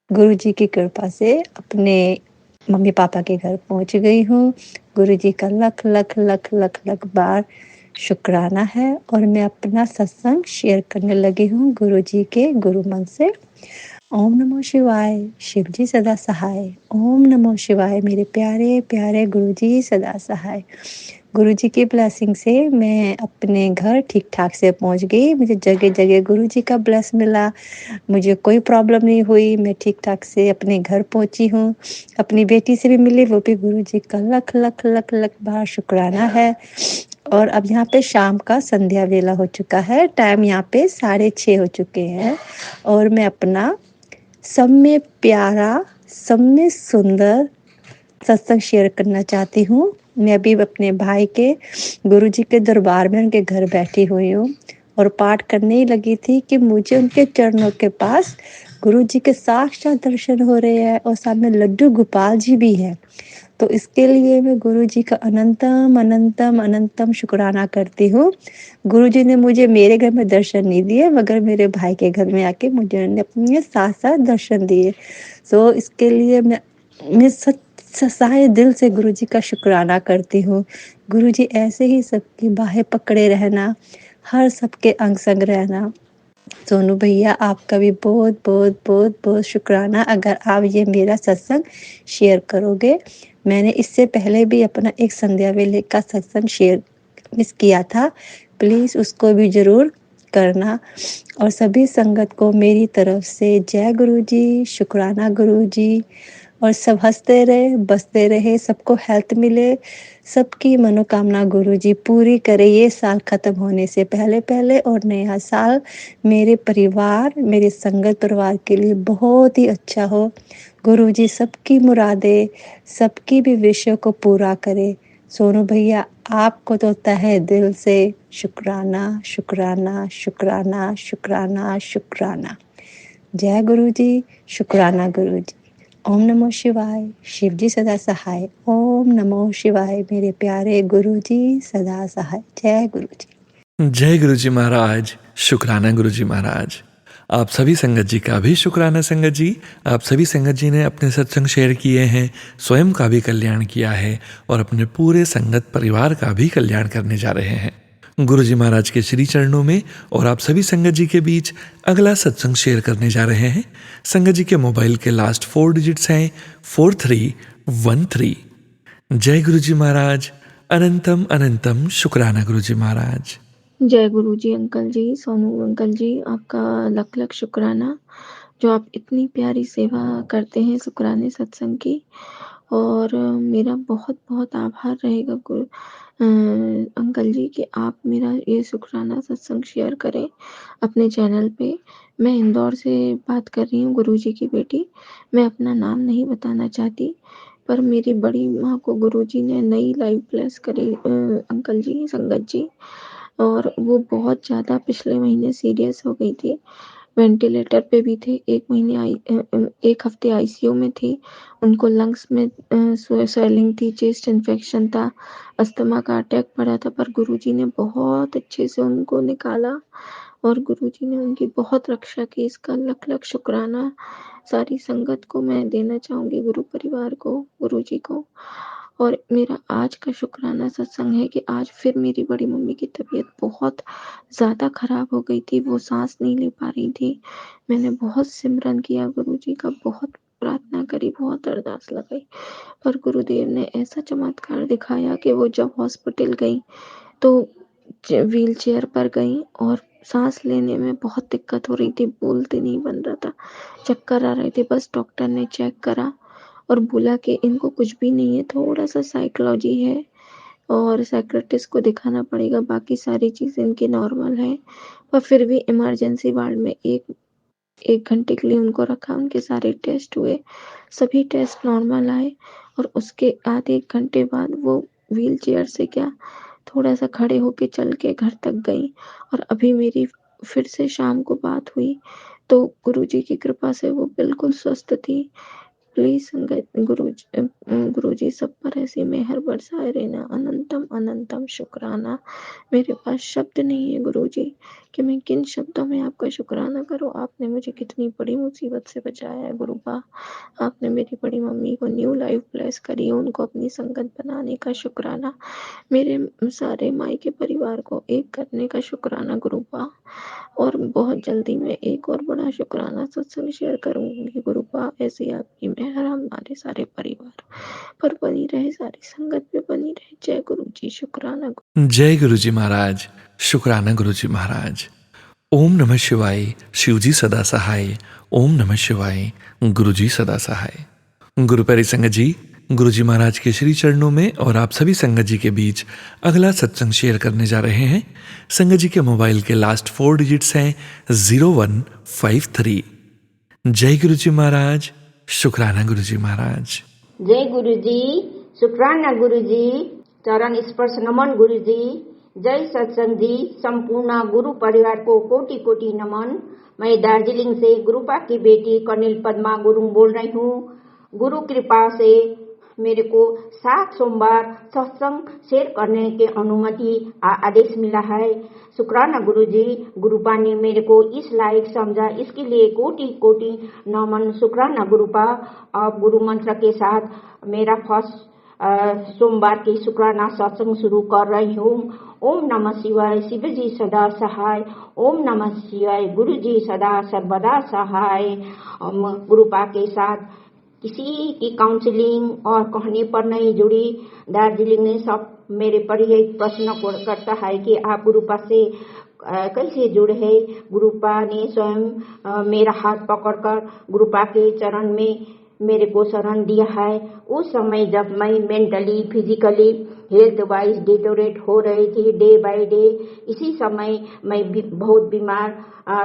गुरु जी की कृपा से अपने मम्मी पापा के घर पहुंच गई हूँ। गुरु जी का लख लख लख लख लख बार शुक्राना है और मैं अपना सत्संग शेयर करने लगी हूँ गुरु जी के गुरु मन से। ओम नमो शिवाय, शिव जी सदा सहाय। ओम नमो शिवाय, मेरे प्यारे प्यारे गुरु जी सदा सहाय। गुरु जी की ब्लेसिंग से मैं अपने घर ठीक ठाक से पहुंच गई। मुझे जगह जगह गुरु जी का ब्लेस मिला, मुझे कोई प्रॉब्लम नहीं हुई। मैं ठीक ठाक से अपने घर पहुंची हूँ। अपनी बेटी से भी मिली, वो भी गुरु जी का लख लख लख लख बार शुक्राना है। और अब यहाँ पे शाम का संध्या वेला हो चुका है। टाइम यहाँ पे 6:30 हो चुके हैं और मैं अपना सब में प्यारा, सब में सुंदर सत्संग शेयर करना चाहती हूँ। मैं अभी अपने भाई के गुरुजी के दरबार में उनके घर बैठी हुई हूँ और पाठ करने ही लगी थी कि मुझे उनके चरणों के पास गुरुजी के साक्षात दर्शन हो रहे हैं और सामने लड्डू गोपाल जी भी हैं। तो इसके लिए मैं गुरुजी का अनंतम अनंतम अनंतम शुक्राना करती हूँ। गुरुजी ने मुझे मेरे घर में दर्शन नहीं दिए, मगर मेरे भाई के घर में आके मुझे उन्होंने अपने साथ साथ दर्शन दिए। सो इसके लिए मैं सच्चे दिल से गुरुजी का शुक्राना करती हूँ। गुरुजी ऐसे ही सबकी बाहें पकड़े रहना, हर सबके अंग संग रहना। सोनू भैया, आपका भी बहुत बहुत बहुत बहुत शुक्राना अगर आप ये मेरा सत्संग शेयर करोगे। मैंने इससे पहले भी अपना एक संध्या वेले का सत्संग शेयर मिस किया था, प्लीज़ उसको भी ज़रूर करना। और सभी संगत को मेरी तरफ से जय गुरु जी, शुक्राना गुरु जी। और सब हंसते रहे, बसते रहे, सबको हेल्थ मिले, सबकी मनोकामना गुरुजी पूरी करे ये साल खत्म होने से पहले पहले। और नया साल मेरे परिवार, मेरे संगत परिवार के लिए बहुत ही अच्छा हो। गुरुजी सबकी मुरादें, सबकी भी विषयों को पूरा करे। सोनू भैया, आपको तो तहे दिल से शुक्राना शुक्राना शुक्राना शुक्राना शुक्राना। जय गुरुजी, शुक्राना गुरुजी। ओम नमो शिवाय, शिव जी सदा सहाय। ओम नमो शिवाय, मेरे प्यारे गुरु जी सदा सहाय। जय गुरु जी।
जय गुरु जी महाराज। शुक्राना गुरु जी महाराज। आप सभी संगत जी का भी शुक्राना संगत जी। आप सभी संगत जी ने अपने सत्संग शेयर किए हैं, स्वयं का भी कल्याण किया है और अपने पूरे संगत परिवार का भी कल्याण करने जा रहे हैं गुरु जी महाराज के श्री चरणों में। और आप सभी संगत जी के बीच अगला सत्संग शेयर करने जा रहे हैं। संगत जी के मोबाइल के लास्ट 4 डिजिट्स हैं 4313। जय गुरु जी महाराज। अनंतम अनंतम शुक्राना गुरु जी महाराज।
जय गुरु जी अंकल जी, सोनू अंकल जी, आपका लख लख शुक्राना जो आप इतनी प्यारी सेवा करते हैं शुक्राने सत्संग की। और मेरा बहुत बहुत आभार रहेगा अंकल जी कि आप मेरा ये शुक्राना सत्संग शेयर करें अपने चैनल पे। मैं इंदौर से बात कर रही हूँ, गुरु जी की बेटी। मैं अपना नाम नहीं बताना चाहती, पर मेरी बड़ी माँ को गुरु जी ने नई लाइफ ब्लेस करी अंकल जी, संगत जी। और वो बहुत ज़्यादा पिछले महीने सीरियस हो गई थी, वेंटिलेटर पे भी थे, 1 हफ्ते आईसीयू में थी। उनको लंग्स में स्वेलिंग थी, चेस्ट इन्फेक्शन था, अस्थमा का अटैक पड़ा था, पर गुरुजी ने बहुत अच्छे से उनको निकाला और गुरुजी ने उनकी बहुत रक्षा की। इसका लख लख शुक्राना सारी संगत को मैं देना चाहूँगी, गुरु परिवार को, गुरु जी को। और मेरा आज का शुक्राना सत्संग है कि आज फिर मेरी बड़ी मम्मी की तबीयत बहुत ज़्यादा ख़राब हो गई थी, वो सांस नहीं ले पा रही थी। मैंने बहुत सिमरन किया गुरु जी का, बहुत प्रार्थना करी, बहुत अरदास लगाई, पर गुरुदेव ने ऐसा चमत्कार दिखाया कि वो जब हॉस्पिटल गई तो व्हील चेयर पर गई और सांस लेने में बहुत दिक्कत हो रही थी, बोलते नहीं बन रहा था, चक्कर आ रहे थे। बस डॉक्टर ने चेक करा और बोला कि इनको कुछ भी नहीं है, थोड़ा सा साइकोलॉजी है और साइकियाट्रिस्ट को दिखाना पड़ेगा, बाकी सारी चीज़ें इनकी नॉर्मल है। पर फिर भी इमरजेंसी वार्ड में एक घंटे के लिए उनको रखा, उनके सारे टेस्ट हुए, सभी टेस्ट नॉर्मल आए और उसके आधे 1 घंटे बाद वो व्हील चेयर से क्या थोड़ा सा खड़े होके चल के घर तक गई। और अभी मेरी फिर से शाम को बात हुई तो गुरुजी की कृपा से वो बिल्कुल स्वस्थ थी। प्लीज़ संगत गुरुजी सब पर ऐसी मेहर बरसाए रहना। अनंतम अनंतम शुक्राना। मेरे पास शब्द नहीं है गुरुजी कि मैं किन शब्दों में आपका शुक्राना करूँ। आपने मुझे कितनी बड़ी मुसीबत से बचाया है गुरुबा। आपने मेरी बड़ी मम्मी को न्यू लाइफ ब्लेस करी, उनको अपनी संगत बनाने का शुक्राना। मेरे सारे मायके परिवार को एक करने का शुक्राना गुरुबा। और बहुत जल्दी मैं एक और बड़ा शुक्राना सत्संग शेयर करूँगी गुरुबा। ऐसी आपकी मेहर हमारे सारे परिवार पर बनी रहे, सारी संगत पे बनी रहे। जय गुरु जी। शुक्राना।
जय गुरु जी महाराज। शुक्राना गुरु जी महाराज। ओम नमः शिवाय। शिवजी सदा सहाय। ओम नमः शिवाय। गुरु जी सदा सहाय। गुरु प्यारी संगत जी, गुरु जी महाराज के श्री चरणों में और आप सभी संगत जी के बीच अगला सत्संग शेयर करने जा रहे हैं। संगत जी के मोबाइल के लास्ट 4 डिजिट्स हैं 0153। जय गुरु जी महाराज। शुक्राना गुरु जी महाराज।
जय गुरु जी। शुक्राना गुरु जी। चरण स्पर्श नमन गुरु जी। जय सत्संग जी। संपूर्ण गुरु परिवार को कोटि कोटि नमन। मैं दार्जिलिंग से गुरुपा की बेटी कर्नल पद्मा गुरुंग बोल रही हूँ। गुरु कृपा से मेरे को 7 सोमवार सत्संग शेयर करने के अनुमति आदेश मिला है। शुक्राना गुरु जी। गुरुपा ने मेरे को इस लायक समझा, इसके लिए कोटि कोटि नमन। शुक्राना गुरुपा। अब गुरु मंत्र के साथ मेरा फर्स्ट सोमवार की शुक्राना सत्संग शुरू कर रही हूँ। ओम नमः शिवाय। शिव जी सदा सहाय। ओम नमः शिवाय। गुरु जी सदा सर्वदा सहाय। गुरुपा के साथ किसी की काउंसलिंग और कहने पर नहीं जुड़ी। दार्जिलिंग ने सब मेरे पर यही प्रश्न करता है कि आप गुरुपा से कैसे जुड़े हैं। गुरुपा ने स्वयं मेरा हाथ पकड़कर गुरुपा के चरण में मेरे को शरण दिया है। उस समय जब मैं mentally physically health wise deteriorate हो रही थी डे बाय डे, इसी समय मैं भी बहुत बीमार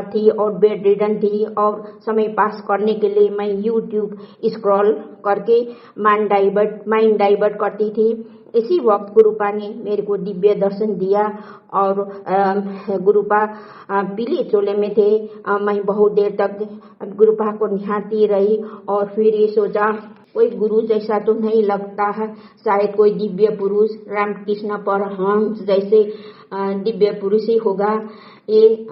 थी और बेड रिडन थी और समय पास करने के लिए मैं यूट्यूब स्क्रॉल करके माइंड डाइवर्ट करती थी। इसी वक्त गुरुपा ने मेरे को दिव्य दर्शन दिया और गुरुपा पीले चोले में थे। मैं बहुत देर तक गुरुपा को निहारती रही और फिर ये सोचा कोई गुरु जैसा तो नहीं लगता है, शायद कोई दिव्य पुरुष रामकृष्ण परमहंस जैसे दिव्य पुरुष ही होगा। ये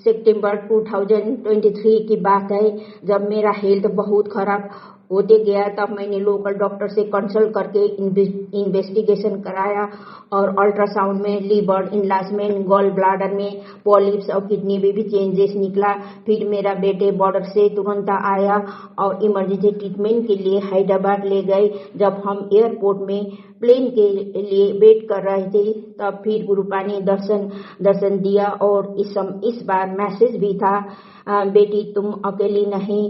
सितंबर 2023 की बात है, जब मेरा हेल्थ बहुत खराब होते गया। तब मैंने लोकल डॉक्टर से कंसल्ट करके इन्वेस्टिगेशन कराया और अल्ट्रासाउंड में लीवर इनलार्जमेंट, गॉल ब्लाडर में पॉलिप्स और किडनी में भी चेंजेस निकला। फिर मेरा बेटे बॉर्डर से तुरंत आया और इमरजेंसी ट्रीटमेंट के लिए हैदराबाद ले गए। जब हम एयरपोर्ट में प्लेन के लिए वेट कर रहे थे तब फिर गुरुपा ने दर्शन दिया और इस बार मैसेज भी था, बेटी तुम अकेली नहीं,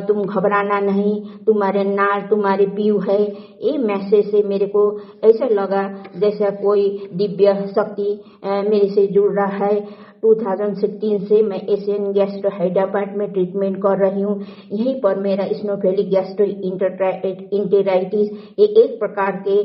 तुम घबराना नहीं, तुम्हारे नाल तुम्हारे पीयू है। ये मैसेज से मेरे को ऐसा लगा जैसा कोई दिव्य शक्ति मेरे से जुड़ रहा है। 2016 से मैं एशियन गैस्ट्रो हैदराबाद में ट्रीटमेंट कर रही हूँ। यहीं पर मेरा स्नोफेलिक गैस्ट्रो इंटेराइटिस एक प्रकार के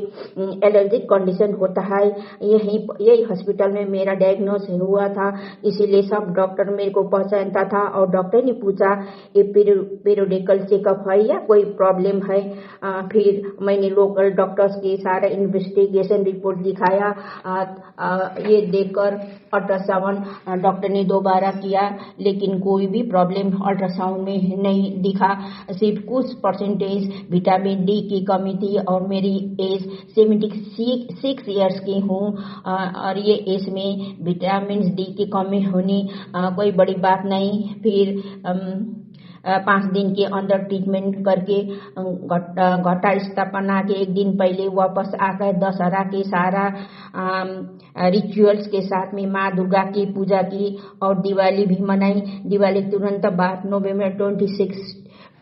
एलर्जिक कंडीशन होता है। यही हॉस्पिटल में मेरा डायग्नोस हुआ था, इसीलिए सब डॉक्टर मेरे को पहचानता था और डॉक्टर ने पूछा ये पीरियडिकल चेकअप है या कोई प्रॉब्लम है। फिर मैंने लोकल डॉक्टर्स की सारा इन्वेस्टिगेशन रिपोर्ट दिखाया। ये देखकर अल्ट्रासाउंड डॉक्टर ने दोबारा किया, लेकिन कोई भी प्रॉब्लम अल्ट्रासाउंड में नहीं दिखा। सिर्फ कुछ परसेंटेज विटामिन डी की कमी थी और मेरी एज 76 ईयर्स की हूँ और ये एज में विटामिन डी की कमी होनी कोई बड़ी बात नहीं। फिर 5 दिन के अंदर ट्रीटमेंट करके घटा स्थापना के एक दिन पहले वापस आकर दशहरा के सारा रिचुअल्स के साथ में माँ दुर्गा की पूजा की और दिवाली भी मनाई। दिवाली तुरंत बाद नवंबर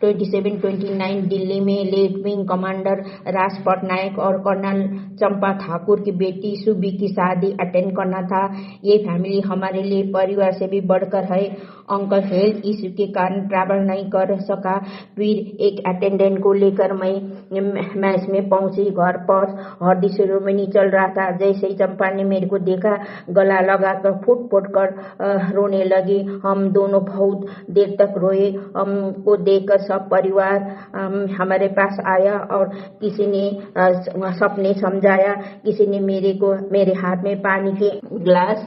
27-29 दिल्ली में लेफ्ट विंग कमांडर राज पटनायक और कर्नल चंपा ठाकुर की बेटी सुबी की शादी अटेंड करना था। ये फैमिली हमारे लिए परिवार से भी बढ़कर है। अंकल हेल्थ इश्यू के कारण ट्रैवल नहीं कर सका। फिर एक अटेंडेंट को लेकर मैं मैच में पहुंची। घर पर हल्दी सेरेमनी चल रहा था। जैसे ही चंपा ने मेरे को देखा, गला लगाकर फुट कर रोने लगी। हम दोनों बहुत देर तक रोए। हमको देखकर सब परिवार हमारे पास आया और किसी ने सबने समझाया, किसी ने मेरे हाथ में पानी के ग्लास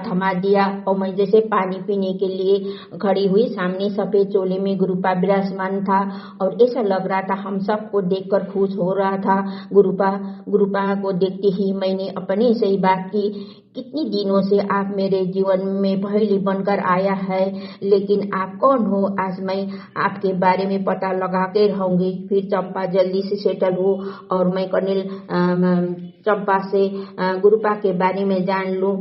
थमा दिया और मैं जैसे पानी पीने के लिए खड़ी हुई। सामने सफेद चोले में गुरुपा विराजमान था और ऐसा लग रहा था हम सबको देखकर खुश हो रहा था। गुरुपा को देखते ही मैंने अपने से ही बात की, कितनी दिनों से आप मेरे जीवन में पहली बनकर आया है, लेकिन आप कौन हो? आज मैं आपके बारे में पता लगा के रहूंगी। फिर चंपा जल्दी से सेटल हो और मैं कर्नल चंपा से गुरुपा के बारे में जान लूं।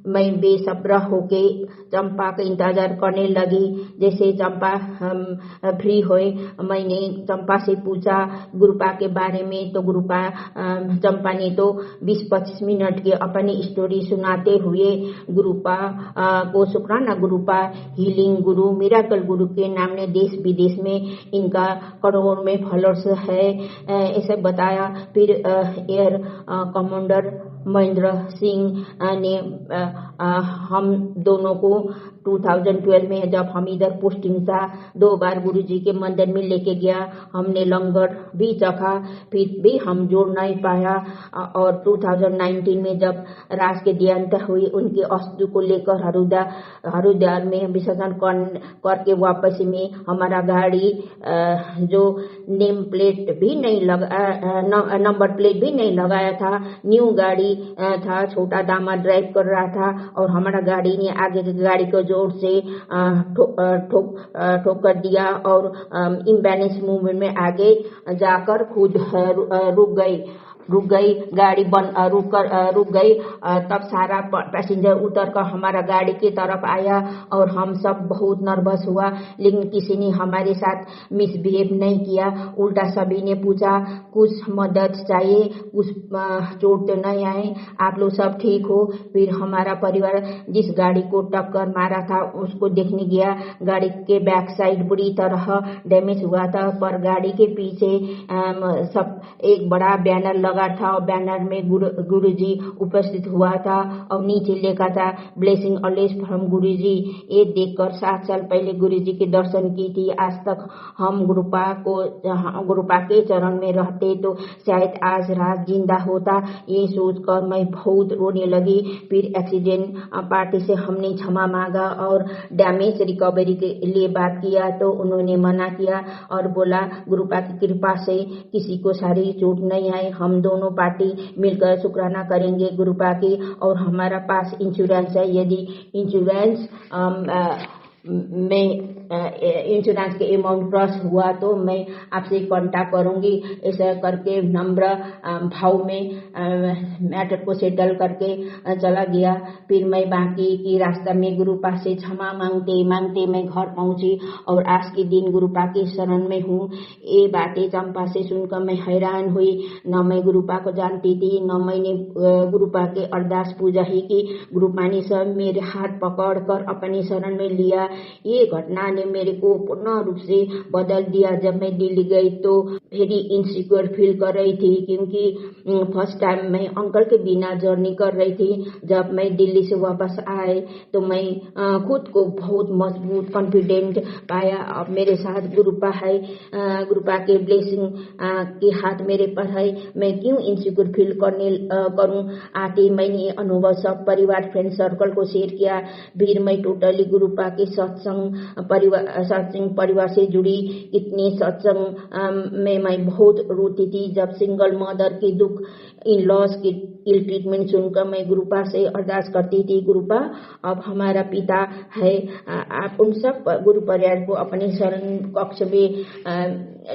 मैं बेसब्र होके चंपा का इंतजार करने लगी। जैसे चंपा फ्री हुए, मैंने चंपा से पूछा गुरुपा के बारे में, तो चंपा ने तो 20-25 मिनट के अपनी स्टोरी सुनाते हुए गुरुपा को शुक्राना गुरुपा, हीलिंग गुरु, मिराकल गुरु के नाम ने देश विदेश में इनका करोड़ में फॉलोअर्स है ऐसे बताया। फिर एयर कमांडर महेंद्र सिंह ने हम दोनों को 2012 में जब हम इधर पोस्टिंग था 2 बार गुरुजी के मंदिर में लेके गया। हमने लंगर भी चखा, फिर भी हम जोड़ नहीं पाया। और 2019 में जब राज के देहांत हुई, उनके अस्थि को लेकर हरिद्वार में विसर्जन करके वापस में हमारा गाड़ी जो नेम प्लेट भी नहीं नंबर प्लेट भी नहीं लगाया था, न्यू गाड़ी था, छोटा दामाद ड्राइव कर रहा था और हमारा गाड़ी ने आगे की गाड़ी को जोर से ठोक कर दिया और इम्बैलेंस मूवमेंट में आगे जाकर खुद रुक गई गाड़ी रुक गई। तब सारा पैसेंजर उतर कर हमारा गाड़ी की तरफ आया और हम सब बहुत नर्वस हुआ, लेकिन किसी ने हमारे साथ मिसबिहेव नहीं किया। उल्टा सभी ने पूछा कुछ मदद चाहिए, कुछ चोट तो नहीं आए, आप लोग सब ठीक हो? फिर हमारा परिवार जिस गाड़ी को टक्कर मारा था उसको देखने गया। गाड़ी के बैक साइड बुरी तरह डैमेज हुआ था, पर गाड़ी के पीछे सब एक बड़ा बैनर लगा था और बैनर में गुरुजी उपस्थित हुआ था और नीचे लिखा था ब्लेसिंग ऑलवेज फ्रॉम गुरुजी। ये देखकर 7 साल पहले गुरुजी के दर्शन की थी। आज तक हम गुरुपा के चरण में रहते तो शायद आज रात जिंदा होता। ये सोचकर मैं बहुत रोने लगी। फिर एक्सीडेंट पार्टी से हमने क्षमा मांगा और डैमेज रिकवरी के लिए बात किया तो उन्होंने मना किया और बोला गुरुपा की कृपा से किसी को शारीरिक चोट नहीं आई। हम दोनों पार्टी मिलकर शुक्राना करेंगे गुरुपा की। और हमारा पास इंश्योरेंस है, यदि इंश्योरेंस इंश्योरेंस के अमाउंट क्रॉस हुआ तो मैं आपसे कांटेक्ट करूंगी। ऐसा करके नम्र भाव में मैटर को सेटल करके चला गया। फिर मैं बाकी की रास्ता में गुरुपा से क्षमा मांगते मैं घर पहुंची और आज के दिन गुरुपा के शरण में हूँ। ये बातें चंपा से सुनकर मैं हैरान हुई। न मैं गुरुपा को जानती थी, न मैंने गुरुपा के अरदास पूजा ही की। गुरुपा ने सब मेरे हाथ पकड़ कर अपने शरण में लिया। ये घटना ने मेरे को पूर्ण रूप से बदल दिया। जब मैं दिल्ली गई तो वेरी इनसिक्योर फील कर रही थी, क्योंकि फर्स्ट टाइम मैं अंकल के बिना जर्नी कर रही थी। जब मैं दिल्ली से वापस आए तो मैं खुद को बहुत मजबूत कॉन्फिडेंट पाया। अब मेरे साथ गुरुपा है, गुरुपा के ब्लेसिंग के हाथ मेरे पर है, मैं क्यों इनसिक्योर फील करूं। आते मैंने अनुभव सब परिवार फ्रेंड सर्कल को शेयर किया। फिर मैं टोटली गुरुपा के सत्संग परिवार से जुड़ी। इतने सत्संग में मैं बहुत रोती थी। जब सिंगल मदर की दुख, इन लॉस की इल ट्रीटमेंट सुनकर मैं गुरुपा से अरदास करती थी, गुरुपा अब हमारा पिता है, आप उन सब गुरु परिवार को अपने शरण कक्ष में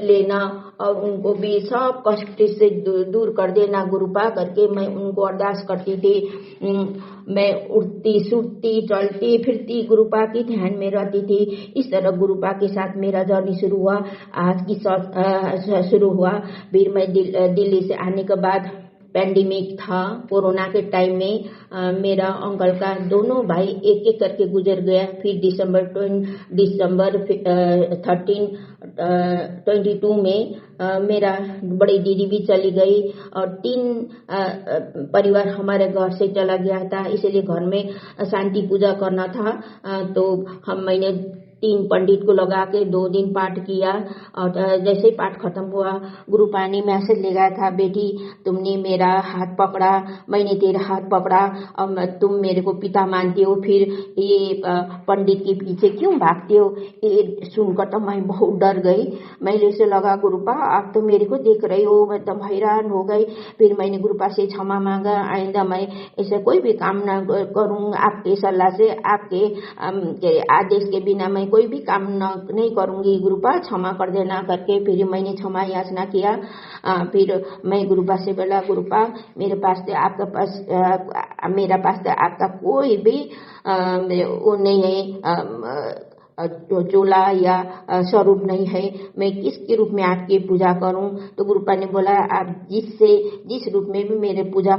लेना और उनको भी सब कष्ट से दूर कर देना गुरुपा करके मैं उनको अरदास करती थी। मैं उठती सुटती चलती फिरती गुरुपा की ध्यान में रहती थी। इस तरह गुरुपा के साथ मेरा जर्नी शुरू हुआ। आज की शुरू हुआ। फिर मैं दिल्ली से आने के बाद पैंडेमिक था, कोरोना के टाइम में मेरा अंकल का दोनों भाई एक एक करके गुजर गया। फिर दिसंबर 22 में मेरा बड़ी दीदी भी चली गई और 3 परिवार हमारे घर से चला गया था। इसलिए घर में शांति पूजा करना था, तो मैंने 3 पंडित को लगा के 2 दिन पाठ किया। और जैसे ही पाठ खत्म हुआ, गुरुपा ने मैसेज ले गया था, बेटी तुमने मेरा हाथ पकड़ा, मैंने तेरा हाथ पकड़ा, और तुम मेरे को पिता मानती हो, फिर ये पंडित के पीछे क्यों भागते हो। ये सुनकर तो मैं बहुत डर गई। मैंने उसे लगा गुरुपा आप तो मेरे को देख रही हो, मैं एकदम हैरान हो गई। फिर मैंने गुरुपा से क्षमा मांगा, आइंदा मैं ऐसे कोई भी काम ना करूँ, आपके सलाह से, आपके आदेश के बिना मैं कोई भी काम नहीं करूंगी, गुरुपा क्षमा कर देना करके फिर मैंने क्षमा याचना किया। फिर मैं गुरुपा से बोला, गुरुपा मेरे पास तो आपका कोई भी वो नहीं है, चोला या स्वरूप नहीं है, मैं किसके रूप में आपकी पूजा करूं। तो गुरुपा ने बोला, आप जिस रूप में भी मेरे पूजा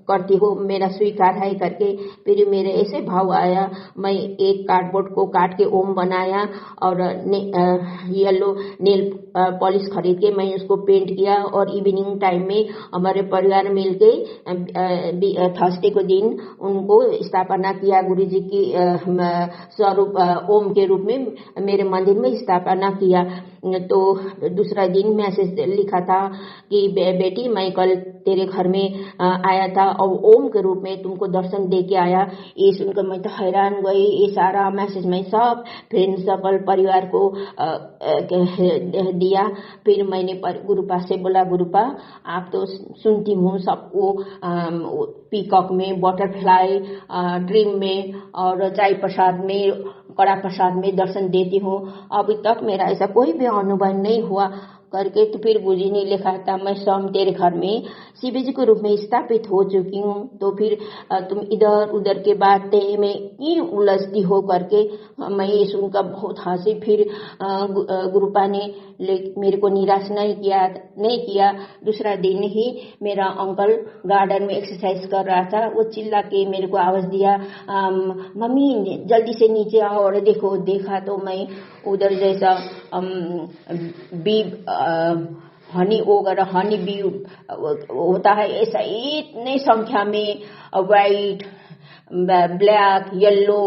करती हो मेरा स्वीकार है करके। फिर मेरे ऐसे भाव आया, मैं एक कार्डबोर्ड को काट के ओम बनाया और येलो नेल पॉलिश खरीद के मैं उसको पेंट किया। और इवनिंग टाइम में हमारे परिवार मिलके थर्सडे को दिन उनको स्थापना किया, गुरुजी की स्वरूप ओम के रूप में मेरे मंदिर में स्थापना किया। तो दूसरा दिन मैसेज लिखा था कि बेटी मैं कल तेरे घर में आया था और ओम के रूप में तुमको दर्शन दे के आया। ये सुनकर मैं तो हैरान गई। ये सारा मैसेज मैं सब फ्रेंड सर्कल परिवार को दिया। फिर मैंने गुरुपा से बोला, गुरुपा आप तो सुनती हूँ सबको पीकॉक में, बटरफ्लाई ड्रीम में और चाय प्रसाद में, कड़ा प्रसाद में दर्शन देती हूँ, अभी तक मेरा ऐसा कोई भी अनुभव नहीं हुआ करके। तो फिर गुरुजी ने लिखा था, मैं स्वयं तेरे घर में शिव जी के रूप में स्थापित हो चुकी हूँ, तो फिर तुम इधर उधर के बातें में क्यों उलझती हो करके। मैं ये सुनकर बहुत हंसी। फिर गुरुपा ने मेरे को निराश नहीं किया। दूसरा दिन ही मेरा अंकल गार्डन में एक्सरसाइज कर रहा था, वो चिल्ला के मेरे को आवाज दिया, मम्मी जल्दी से नीचे आओ। और देखा तो मैं उधर जैसा हनी बी होता है, ऐसा इतने संख्या में व्हाइट ब्लैक येलो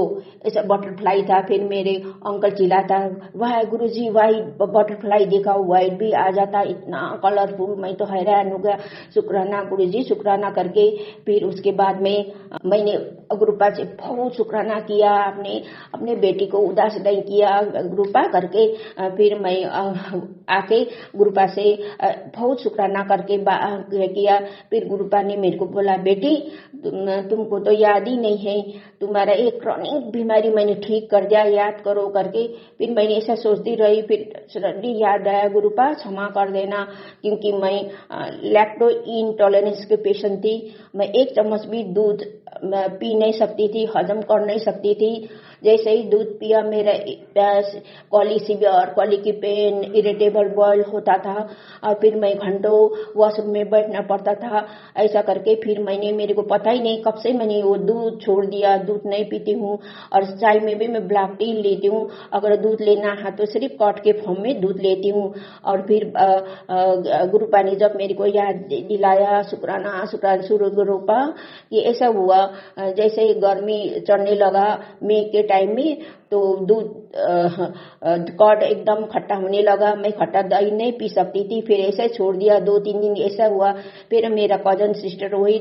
ऐसा बटरफ्लाई था। फिर मेरे अंकल चिल्लाता, वाह गुरुजी व्हाइट बटरफ्लाई देखा, व्हाइट भी आ जाता, इतना कलरफुल। मैं तो हैरान हो गया, शुक्राना गुरुजी शुक्राना करके। फिर उसके बाद में मैंने गुरुपा से बहुत शुक्राना किया, अपने बेटी को उदास नहीं किया गुरुपा करके। फिर मैं आके गुरुपा से बहुत शुक्राना करके किया। फिर गुरुपा ने मेरे को बोला, बेटी तुमको तो याद ही नहीं है, तुम्हारा एक क्रॉनिक बीमारी मैंने ठीक कर दिया, याद करो करके। फिर मैंने ऐसा सोचती रही। फिर सडनली याद आया, गुरुपा क्षमा कर देना, क्योंकि मैं लैक्टो इंटॉलरेंस के पेशेंट थी। मैं 1 चम्मच भी दूध पी नहीं सकती थी, हजम कर नहीं सकती थी। जैसे ही दूध पिया मेरा कॉली सीवियर, कॉली की पेन, इरिटेबल बॉयल होता था और फिर मैं घंटों वॉशरूम में बैठना पड़ता था। ऐसा करके फिर मेरे को पता ही नहीं कब से मैंने वो दूध छोड़ दिया, दूध नहीं पीती हूँ। और चाय में भी मैं ब्लैक टी लेती हूँ, अगर दूध लेना है तो सिर्फ कॉट के फॉर्म में दूध लेती हूँ। और फिर गुरुपा ने जब मेरे को याद दिलाया, शुक्राना शुरू गुरुपा, ये ऐसा हुआ जैसे ही गर्मी चढ़ने लगा मई के टाइम में, तो दूध कॉड एकदम खट्टा होने लगा, मैं खट्टा दही नहीं पी सकती थी। फिर ऐसे छोड़ दिया, 2-3 दिन ऐसा हुआ। फिर मेरा कजन सिस्टर वही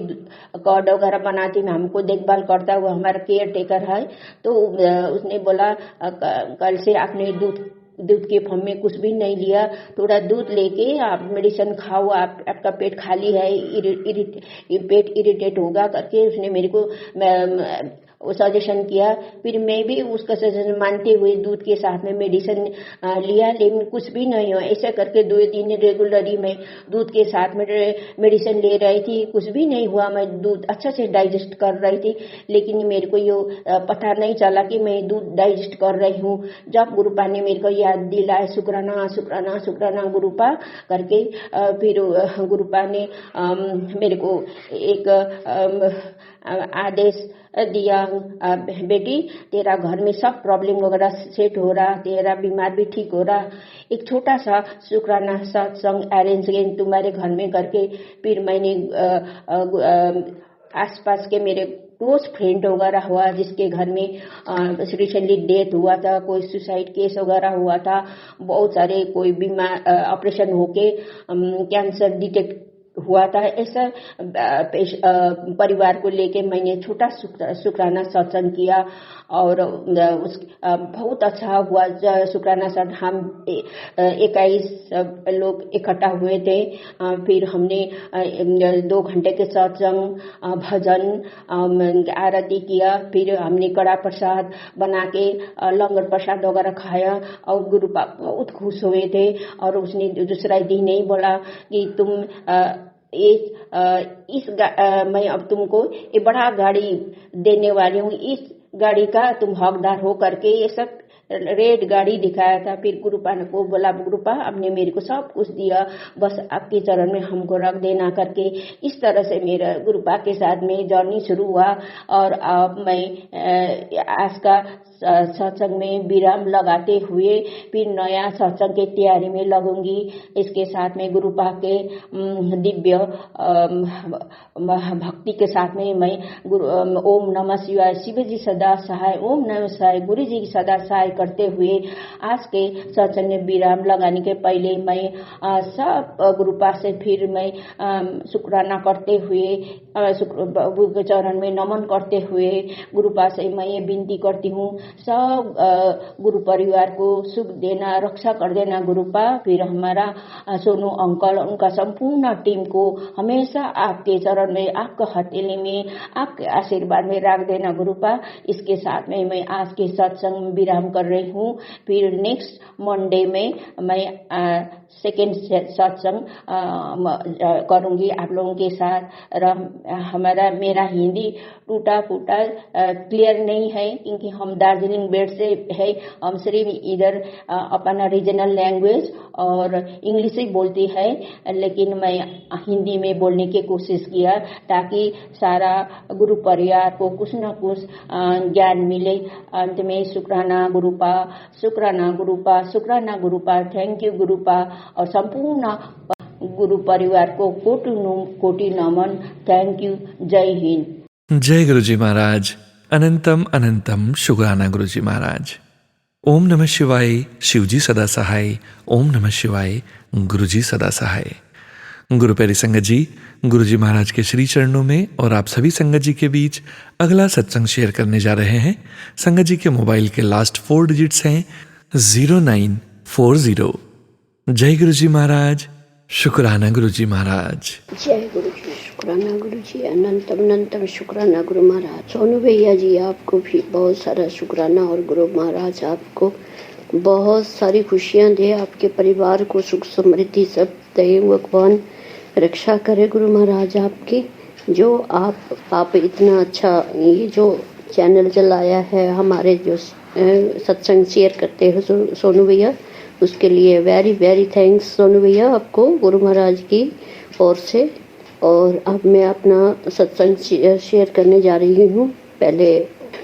कॉड वगैरह बनाती, हमको देखभाल करता हुआ, हमारा केयर टेकर है। तो उसने बोला कल से आपने दूध के फॉर्म में कुछ भी नहीं लिया, थोड़ा दूध लेके आप मेडिसिन खाओ, आपका पेट खाली है, पेट इरिटेट होगा करके उसने मेरे को सजेशन किया। फिर मैं भी उसका सजेशन मानते हुए दूध के साथ में मेडिसिन लिया, लेकिन कुछ भी नहीं हुआ। ऐसा करके 2 दिन रेगुलरली मैं दूध के साथ में मेडिसिन ले रही थी, कुछ भी नहीं हुआ। मैं दूध अच्छा से डाइजेस्ट कर रही थी, लेकिन मेरे को ये पता नहीं चला कि मैं दूध डाइजेस्ट कर रही हूँ। जब गुरुपा ने मेरे को याद दिलाया, शुक्राना शुक्राना शुक्राना गुरुपा करके, फिर गुरुपा ने मेरे को एक आदेश दिया, बेटी तेरा घर में सब प्रॉब्लम वगैरह सेट हो रहा, तेरा बीमार भी ठीक हो रहा, एक छोटा सा शुक्राना सत्संग अरेंज तुम्हारे घर में करके। फिर मैंने आसपास के मेरे क्लोज फ्रेंड वगैरह हुआ जिसके घर में रिसेंटली डेथ हुआ था, कोई सुसाइड केस वगैरह हुआ था, बहुत सारे कोई बीमार ऑपरेशन होके कैंसर डिटेक्ट हुआ था, ऐसा परिवार को लेके मैंने छोटा शुक्राना सत्संग किया। और बहुत अच्छा हुआ शुक्राना सत्संग। हम 21 लोग इकट्ठा हुए थे। फिर हमने 2 घंटे के सत्संग, भजन, आरती किया। फिर हमने कड़ा प्रसाद बना के लंगर प्रसाद वगैरह खाया और गुरुपा बहुत खुश हुए थे। और उसने दूसरा दिन नहीं बोला कि तुम मैं अब तुमको ये बड़ा गाड़ी देने वाली हूँ, इस गाड़ी का तुम हकदार हो करके ये सब रेड गाड़ी दिखाया था। फिर गुरुपा को बोला, गुरुपा आपने मेरे को सब कुछ दिया, बस आपके चरण में हमको रख देना करके। इस तरह से मेरा गुरुपा के साथ में जर्नी शुरू हुआ। और अब मैं आज का सत्संग में विराम लगाते हुए फिर नया सत्संग की तैयारी में लगूंगी। इसके साथ में गुरुपा के दिव्य भक्ति के साथ में मैं ओम नमः शिवाय, शिव जी सदा सहाय, ओम नमः शिवाय, गुरु जी सदा सहाय करते हुए आज के सत्संग में विराम लगाने के पहले मैं सब गुरुपा से फिर मैं शुक्राना करते हुए, गुरु के चरण में नमन करते हुए गुरुपा से मैं ये विनती करती हूँ, सब गुरु परिवार को सुख देना, रक्षा कर देना गुरुपा। फिर हमारा सोनू अंकल, उनका संपूर्ण टीम को हमेशा आपके चरण में, आपके हथेली में, आपके आशीर्वाद में रख देना गुरुपा। इसके साथ में मैं आज के सत्संग में विराम कर रही हूँ। फिर नेक्स्ट मंडे में मैं सेकेंड सत्संग करूंगी आप लोगों के साथ। मेरा हिंदी टूटा फूटा क्लियर नहीं है क्योंकि हम दार्जिलिंग बेड से है। हम सिर्फ इधर अपना रीजनल लैंग्वेज और इंग्लिश ही बोलती है, लेकिन मैं हिंदी में बोलने की कोशिश किया ताकि सारा गुरु परिवार को कुछ न कुछ ज्ञान मिले। अंत में शुक्राना गुरुपा, शुक्राना गुरुपा, शुक्राना गुरुपा, थैंक यू गुरुपा। और संपूर्ण गुरु परिवार को कोटि नमन, थैंक यू, जय हिंद।
जय गुरुजी महाराज, अनंतम अनंतम शुक्राना गुरुजी महाराज। ओम नमः शिवाय, शिवजी सदा सहाय, ओम नमः शिवाय, गुरुजी सदा सहाय। गुरु प्यारी संगत जी, गुरुजी महाराज के श्री चरणों में और आप सभी संगत जी के बीच अगला सत्संग शेयर करने जा रहे हैं। संगत जी के मोबाइल के लास्ट 4 डिजिट्स हैं 0940। जय गुरुजी महाराज, शुक्राना गुरुजी महाराज।
जय गुरु जी, शुक्राना गुरु जी, अनंतम अनंतम शुक्राना गुरु महाराज। सोनू भैया जी आपको भी बहुत सारा शुक्राना, और गुरु महाराज आपको बहुत सारी खुशियाँ दे, आपके परिवार को सुख समृद्धि सब दे, भगवान रक्षा करे गुरु महाराज आपकी। जो आप इतना अच्छा ये जो चैनल चलाया है, हमारे जो सत्संग शेयर करते हैं सोनू भैया, उसके लिए वेरी वेरी थैंक्स सोनू भैया आपको गुरु महाराज की ओर से। और अब मैं अपना सत्संग शेयर करने जा रही हूँ। पहले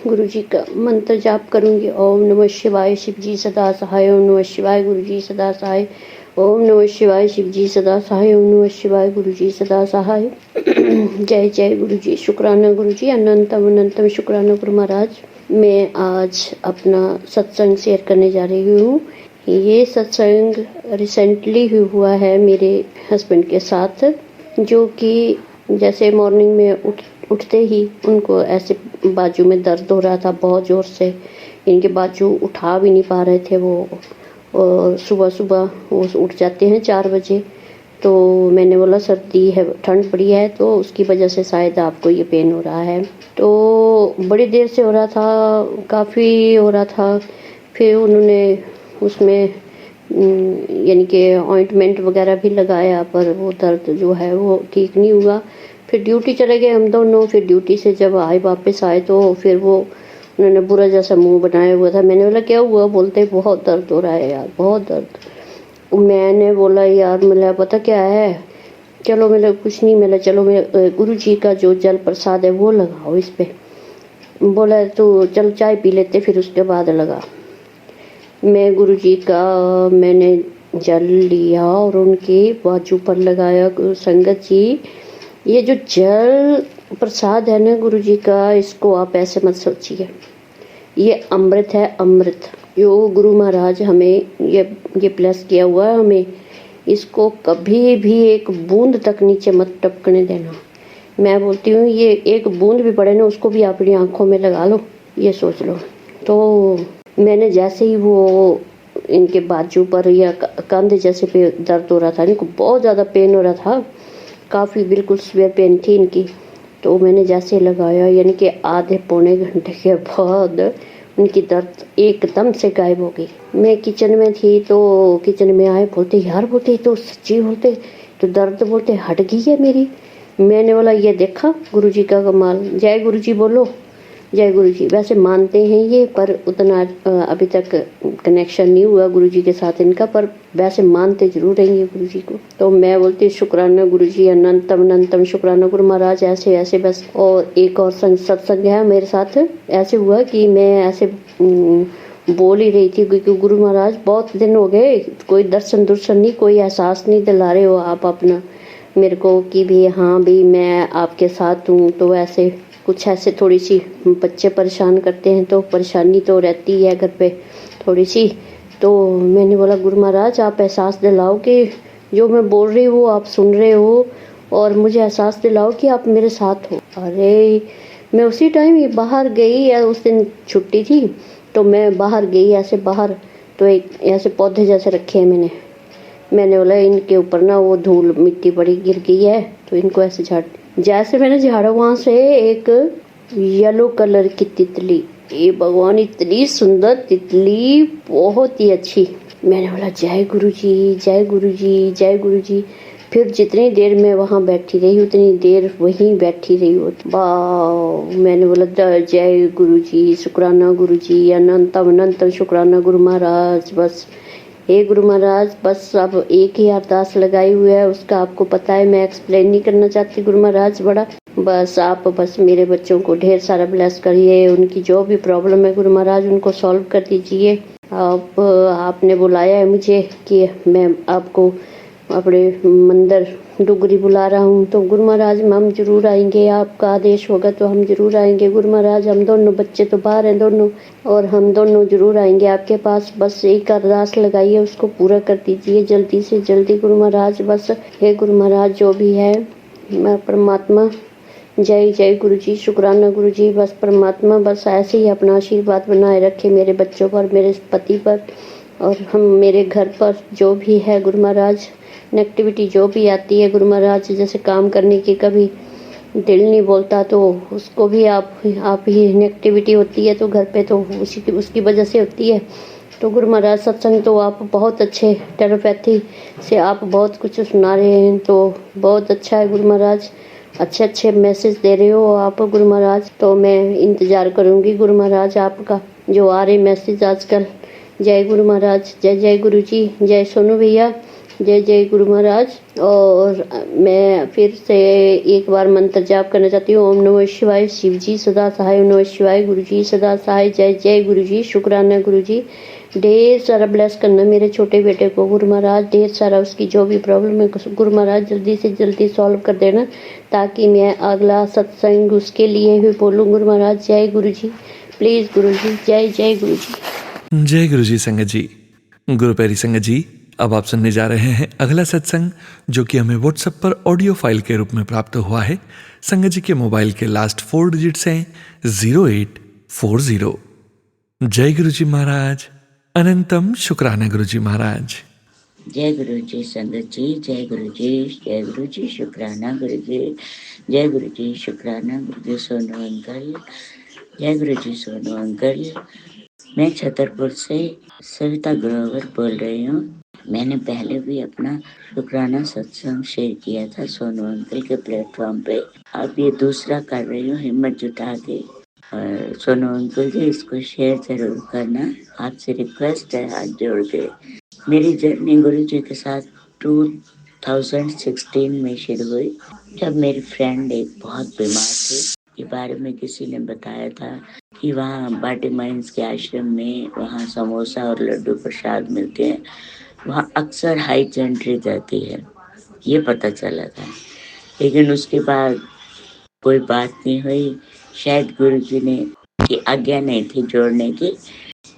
गुरु जी का मंत्र जाप करूँगी। ओम नमः शिवाय, शिव जी सदा सहाय। ओम नमः शिवाय, गुरु जी सदा सहाय। ओम नमः शिवाय, शिव जी सदा सहाय। ओम नमः शिवाय, गुरु जी सदा सहाय। जय जय गुरु जी, शुक्राना गुरु जी, अनंतम अनंतम शुक्राना गुरु महाराज। मैं आज अपना सत्संग शेयर करने जा रही हूँ। ये सत्संग रिसेंटली हुआ है मेरे हस्बैंड के साथ, जो कि जैसे मॉर्निंग में उठते ही उनको ऐसे बाजू में दर्द हो रहा था बहुत ज़ोर से। इनके बाजू उठा भी नहीं पा रहे थे वो, और सुबह सुबह वो उठ जाते हैं 4 बजे। तो मैंने बोला सर्दी है, ठंड पड़ी है, तो उसकी वजह से शायद आपको ये पेन हो रहा है। तो बड़ी देर से हो रहा था, काफ़ी हो रहा था। फिर उन्होंने उसमें यानी कि ऑइंटमेंट वगैरह भी लगाया, पर वो दर्द जो है वो ठीक नहीं हुआ। फिर ड्यूटी चले गए हम दोनों। फिर ड्यूटी से जब वापस आए तो फिर वो उन्होंने बुरा जैसा मुंह बनाया हुआ था। मैंने बोला क्या हुआ? बोलते बहुत दर्द हो रहा है यार, बहुत दर्द। मैंने बोला यार, मतलब पता क्या है, चलो मतलब कुछ नहीं, मतलब चलो मैं गुरु जी का जो जल प्रसाद है वो लगाओ इस पे। बोला तो चल चाय पी लेते, फिर उसके बाद लगा। मैं गुरु जी का मैंने जल लिया और उनके बाजू पर लगाया। संगत जी, ये जो जल प्रसाद है ना गुरु जी का, इसको आप ऐसे मत सोचिए, ये अमृत है, अमृत। जो गुरु महाराज हमें ये प्लस किया हुआ है हमें, इसको कभी भी एक बूंद तक नीचे मत टपकने देना। मैं बोलती हूँ ये एक बूंद भी पड़े ना, उसको भी अपनी आंखों में लगा लो, ये सोच लो। तो मैंने जैसे ही वो इनके बाजू पर या कंधे जैसे पे दर्द हो रहा था, इनको बहुत ज़्यादा पेन हो रहा था, काफ़ी बिल्कुल सीवियर पेन थी इनकी। तो मैंने जैसे लगाया, यानी कि आधे पौने घंटे के बाद उनकी दर्द एकदम से गायब हो गई। मैं किचन में थी, तो किचन में आए, बोलते यार, बोलते तो सच्ची, बोलते तो दर्द बोलते हट गई है मेरी। मैंने बोला ये देखा गुरु जी का कमाल। जय गुरु जी बोलो, जय गुरु जी। वैसे मानते हैं ये, पर उतना अभी तक कनेक्शन नहीं हुआ गुरु जी के साथ इनका, पर वैसे मानते जरूर रहेंगे गुरु जी को। तो मैं बोलती शुक्राना गुरु जी, अनंतम अनंतम शुक्राना गुरु महाराज। ऐसे ऐसे बस। और एक और सत्संग है मेरे साथ, ऐसे हुआ कि मैं ऐसे बोल ही रही थी, क्योंकि गुरु महाराज बहुत दिन हो गए, कोई दर्शन नहीं, कोई एहसास नहीं दिला रहे हो आप अपना मेरे को कि भी हाँ भी मैं आपके साथ हूँ। तो ऐसे कुछ ऐसे थोड़ी सी बच्चे परेशान करते हैं, तो परेशानी तो रहती है घर पे थोड़ी सी। तो मैंने बोला गुरु महाराज आप एहसास दिलाओ कि जो मैं बोल रही हूँ आप सुन रहे हो, और मुझे एहसास दिलाओ कि आप मेरे साथ हो। अरे मैं उसी टाइम ही बाहर गई, या उस दिन छुट्टी थी, तो मैं बाहर गई ऐसे बाहर, तो एक ऐसे पौधे जैसे रखे हैं मैंने बोला इनके ऊपर ना वो धूल मिट्टी बड़ी गिर गई है, तो इनको ऐसे झाड़। जैसे मैंने झाड़ा, वहाँ से एक येलो कलर की तितली, ये भगवान इतनी सुंदर तितली, बहुत ही अच्छी। मैंने बोला जय गुरु जी, जय गुरु जी, जय गुरु जी। फिर जितनी देर मैं वहाँ बैठी रही उतनी देर वहीं बैठी रही हूँ। वाह, मैंने बोला जय गुरु जी, शुक्राना गुरु जी, अनंतम अनंतम शुक्राना गुरु महाराज। बस हे गुरु महाराज, बस अब एक ही अरदास लगाई हुई है, उसका आपको पता है, मैं एक्सप्लेन नहीं करना चाहती गुरु महाराज बड़ा। बस आप बस मेरे बच्चों को ढेर सारा ब्लेस करिए, उनकी जो भी प्रॉब्लम है गुरु महाराज उनको सॉल्व कर दीजिए। आपने बुलाया है मुझे कि मैं आपको अपने मंदिर डुगरी बुला रहा हूँ, तो गुरु महाराज हम जरूर आएंगे, आपका आदेश होगा तो हम जरूर आएंगे गुरु महाराज। हम दोनों बच्चे तो बाहर हैं दोनों, और हम दोनों जरूर आएंगे आपके पास। बस एक अरदास लगाइए, उसको पूरा कर दीजिए जल्दी से जल्दी गुरु महाराज। बस हे गुरु महाराज जो भी है, मैं परमात्मा, जय जय गुरु जी, शुक्राना गुरु जी। बस परमात्मा बस ऐसे ही अपना आशीर्वाद बनाए रखे मेरे बच्चों पर, मेरे पति पर, और हम मेरे घर पर जो भी है गुरु महाराज। नेगेटिविटी जो भी आती है गुरु महाराज, जैसे काम करने की कभी दिल नहीं बोलता, तो उसको भी आप ही नेगेटिविटी होती है तो घर पे, तो उसकी वजह से होती है। तो गुरु महाराज सत्संग तो आप बहुत अच्छे टेलीपैथी से आप बहुत कुछ सुना रहे हैं, तो बहुत अच्छा है गुरु महाराज। अच्छे अच्छे मैसेज दे रहे हो आप गुरु महाराज, तो मैं इंतज़ार करूँगी गुरु महाराज आपका जो आ रहे मैसेज आजकल। जय गुरु महाराज, जय जय गुरु जी, जय सोनू भैया, जय जय गुरु महाराज। और मैं फिर से एक बार मंत्र जाप करना चाहती हूँ। ओम नमः शिवाय, शिव जी सदा सहाय, ओम नमः शिवाय, गुरु जी सदा सहाय, जय जय गुरु जी, शुक्राना गुरु जी। ढेर सारा ब्लेस करना मेरे छोटे बेटे को गुरु महाराज, ढेर सारा उसकी जो भी प्रॉब्लम है गुरु महाराज जल्दी से जल्दी सॉल्व कर देना, ताकि मैं अगला सत्संग उसके लिए ही बोलूँ गुरु महाराज। जय गुरु जी, प्लीज़ गुरु जी, जय जय गुरु जी।
जय गुरु जी संगत जी। गुरु प्यारी संगत जी, अब आप सुनने जा रहे हैं अगला सत्संग, जो कि हमें व्हाट्सएप पर ऑडियो फाइल के रूप में प्राप्त हुआ है। संगत जी के मोबाइल के लास्ट 4 डिजिट्स हैं 0840। जय गुरु जी महाराज, अनंतम शुक्राना गुरु जी महाराज।
जय गुरु जी संगत जी, जय गुरु जी, जय गुरु जी, शुक्राना गुरु जी, जय गुरु जी, शुक्राना गुरु जी सोनू अंकल, जय गुरु जी सोनू अंकल। मैं छतरपुर से सविता ग्रोवर बोल रही हूँ। मैंने पहले भी अपना शुक्राना सत्संग शेयर किया था सोनू अंकल के प्लेटफॉर्म पे। अब ये दूसरा कर रही हूँ हिम्मत जुटा के। और सोनू अंकल जी इसको शेयर जरूर करना, आपसे रिक्वेस्ट है हाथ जोड़ के। मेरी जर्नी गुरु जी के साथ 2016 में शुरू हुई, जब मेरी फ्रेंड एक बहुत बीमार थी। के बारे में किसी ने बताया था कि वहाँ बाटी माइंस के आश्रम में वहाँ समोसा और लड्डू प्रसाद मिलते हैं, वहाँ अक्सर हाई एंट्री जाती है, ये पता चला था। लेकिन उसके बाद कोई बात नहीं हुई, शायद गुरु जी ने की आज्ञा नहीं थी जोड़ने की।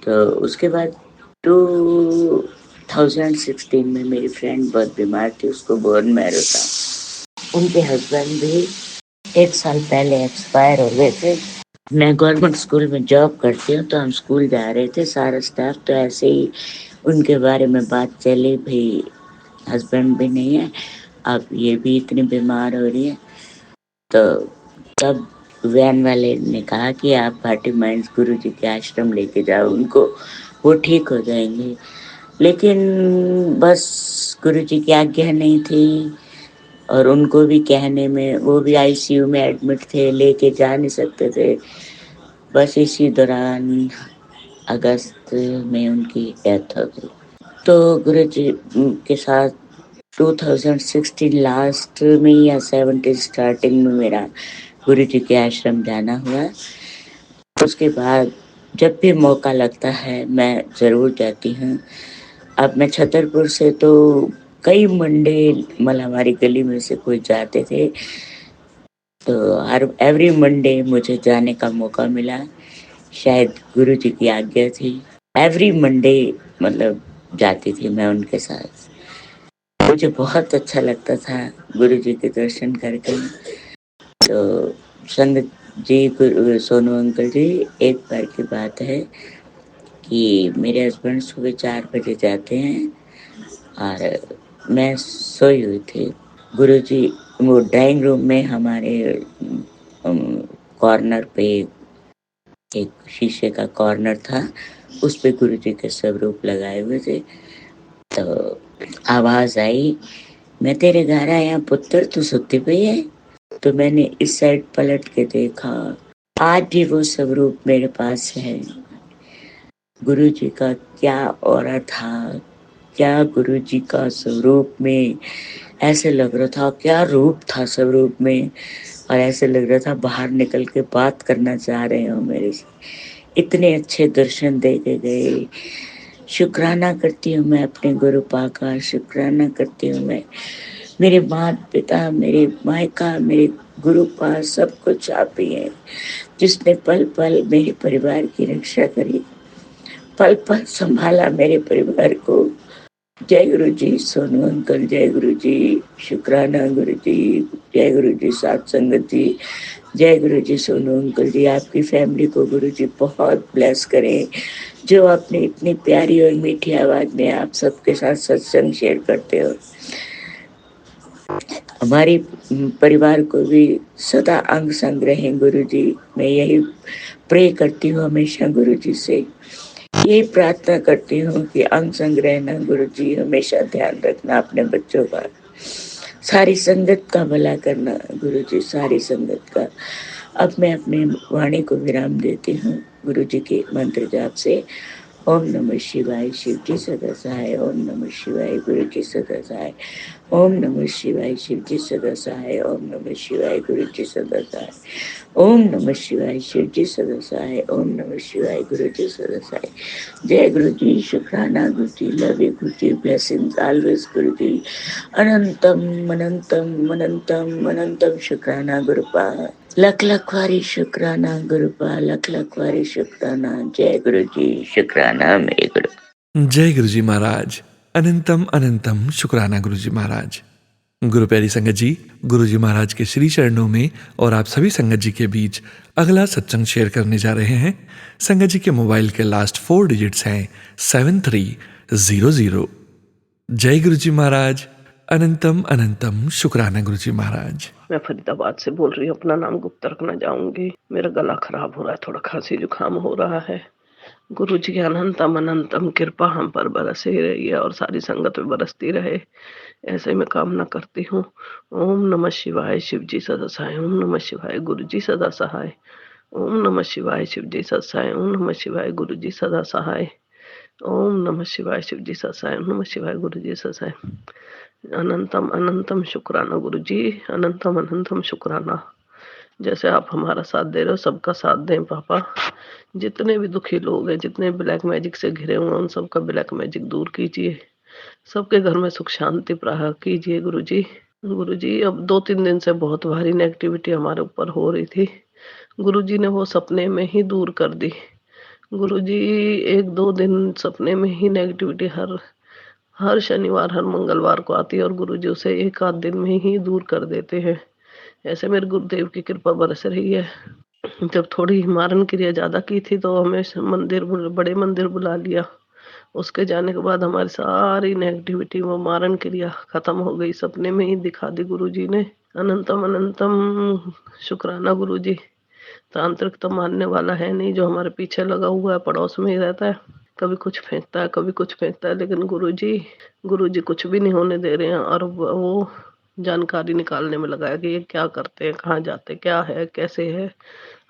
तो उसके बाद 2016 में मेरी फ्रेंड बहुत बीमार थी, उसको बोन मैरो था। उनके हस्बैंड भी 1 साल पहले एक्सपायर हो गए थे। मैं गवर्नमेंट स्कूल में जॉब करती हूँ, तो हम स्कूल जा रहे थे सारा स्टाफ, तो ऐसे ही उनके बारे में बात चली, भाई हस्बैंड भी नहीं है, अब ये भी इतनी बीमार हो रही है। तो तब वैन वाले ने कहा कि आप भाटी माइंस गुरु जी के आश्रम लेके जाओ उनको, वो ठीक हो जाएंगे। लेकिन बस गुरु जी की आज्ञा नहीं थी, और उनको भी कहने में, वो भी आईसीयू में एडमिट थे, लेके जा नहीं सकते थे। बस इसी दौरान अगस्त में उनकी डेथ हो गई। तो गुरु जी के साथ 2016 लास्ट में या 17 स्टार्टिंग में मेरा गुरु जी के आश्रम जाना हुआ। उसके बाद जब भी मौका लगता है मैं ज़रूर जाती हूँ। अब मैं छतरपुर से तो कई मंडे मतलब हमारी गली में से कोई जाते थे, तो हर एवरी मंडे मुझे जाने का मौका मिला, शायद गुरु जी की आज्ञा थी। एवरी मंडे मतलब जाती थी मैं उनके साथ। मुझे बहुत अच्छा लगता था गुरु जी के दर्शन करके। तो संगत जी, सोनू अंकल जी, एक बार की बात है कि मेरे हस्बैंड सुबह 4 बजे जाते हैं और मैं सोई हुई थी। गुरुजी वो ड्राइंग रूम में हमारे कॉर्नर पे एक शीशे का कॉर्नर था, उस पे गुरुजी के स्वरूप लगाए हुए थे। तो आवाज़ आई, मैं तेरे घर आया पुत्र, तू सुती पई है। तो मैंने इस साइड पलट के देखा, आज भी वो स्वरूप मेरे पास है। गुरुजी का क्या ऑरा था, क्या गुरुजी का स्वरूप में ऐसे लग रहा था, क्या रूप था स्वरूप में, और ऐसे लग रहा था बाहर निकल के बात करना चाह रहे हो मेरे से। इतने अच्छे दर्शन दे के गए। शुक्राना करती हूँ मैं अपने गुरु पा का, शुक्राना करती हूँ मैं मेरे माता पिता, मेरे मायका, मेरे गुरु पा, सब कुछ आप ही हैं, जिसने पल पल मेरे परिवार की रक्षा करी, पल पल संभाला मेरे परिवार को। जय गुरु जी सोनू अंकल, जय गुरु जी, शुक्राना गुरु जी, जय गुरु जी साथ संगत जी, जय गुरु जी सोनू अंकल जी। आपकी फैमिली को गुरु जी बहुत ब्लेस करें, जो आपने इतनी प्यारी और मीठी आवाज में आप सबके साथ सत्संग शेयर करते हो। हमारी परिवार को भी सदा अंग संग रहें गुरु जी, मैं यही प्रे करती हूँ हमेशा गुरु जी से, यही प्रार्थना करती हूँ कि अंग संग रहना गुरु जी, हमेशा ध्यान रखना अपने बच्चों का। सारी संगत का भला करना गुरु जी, सारी संगत का। अब मैं अपने वाणी को विराम देती हूँ गुरु जी के मंत्र जाप से। ओम नमः शिवाय, शिव जी सदा सहाय। ओम नमः शिवाय, गुरु जी सदा सहाय। ओम नमः शिवाय, शिव जी सदा सहाय। ओम नमः शिवाय, गुरु जी सदा सहाय। ओम नमः शिवाय, शिव जी सदा सहाय। ओम नमः शिवाय, गुरु जी सदा सहाय। जय गुरु जी, शुक्राना गुरु जी, love you Guru ji, blessings always गुरु जी। अनंतम अनंतम अनंतम अनंतम शुक्राना गुरुपा। लख लख वारी शुक्राना गुरुपा, लख लख वारी शुक्राना। जय गुरु जी, शुक्राना मेरे गुरु।
जय गुरु जी महाराज। अनंतम अनंतम शुक्राना गुरु जी महाराज। गुरु प्यारी संगत जी, गुरु जी महाराज के श्री चरणों में और आप सभी संगत जी के बीच अगला सत्संग शेयर करने जा रहे हैं। संगत जी के मोबाइल के लास्ट 4 डिजिट्स हैं 7300। जय गुरु जी महाराज। अनंतम अनंतम शुक्राना गुरु जी महाराज।
मैं फरीदाबाद से बोल रही हूँ, अपना नाम गुप्त रखना चाहूंगी। मेरा गला खराब हो रहा है, थोड़ा खांसी जुकाम हो रहा है। गुरु जी की अनंतम अनंतम कृपा हम पर बरसे रही है और सारी संगत में बरसती रहे, ऐसे मैं कामना करती हूँ। ओम नमः शिवाय, शिव जी सदा सहाय। ओम नमः शिवाय, गुरु जी सदा सहाय। ओम नमः शिवाय, शिव जी सदा सहाय। ओम नमः शिवाय, गुरु जी सदा सहाय। ओम नमः शिवाय, शिव जी सदा सहाय। ओम नमः शिवाय, गुरु जी सदा सहाय। अनंतम अनंतम शुक्राना गुरु जी, अनंतम अनंतम शुक्राना। जैसे आप हमारा साथ दे रहे हो, सबका साथ दें पापा। जितने भी दुखी लोग हैं, जितने ब्लैक मैजिक से घिरे हुए हैं, उन सबका ब्लैक मैजिक दूर कीजिए। सबके घर में सुख शांति प्रहा कीजिए गुरु जी। गुरु जी, अब 2-3 दिन से बहुत भारी नेगेटिविटी हमारे ऊपर हो रही थी, गुरु जी ने वो सपने में ही दूर कर दी। गुरु जी 1-2 दिन सपने में ही नेगेटिविटी हर शनिवार हर मंगलवार को आती है और गुरु जी उसे 1-8 दिन में ही दूर कर देते हैं। ऐसे मेरे गुरुदेव की कृपा बरस रही है। जब थोड़ी मारन क्रिया ज्यादा की थी तो हमें बड़े मंदिर बुला लिया। उसके जाने के बाद हमारी सारी नेगेटिविटी, वो मारन क्रिया खत्म हो गई, सपने में ही दिखा दी गुरु जी ने। अनंतम अनंतम शुक्राना गुरु जी। तांत्रिक तो मानने वाला है नहीं, जो हमारे पीछे लगा हुआ है, पड़ोस में ही रहता है, कभी कुछ फेंकता है कभी कुछ फेंकता है, लेकिन गुरु जी कुछ भी नहीं होने दे रहे हैं। और वो जानकारी निकालने में लगा है कि ये क्या करते हैं, कहाँ जाते, क्या है, कैसे है।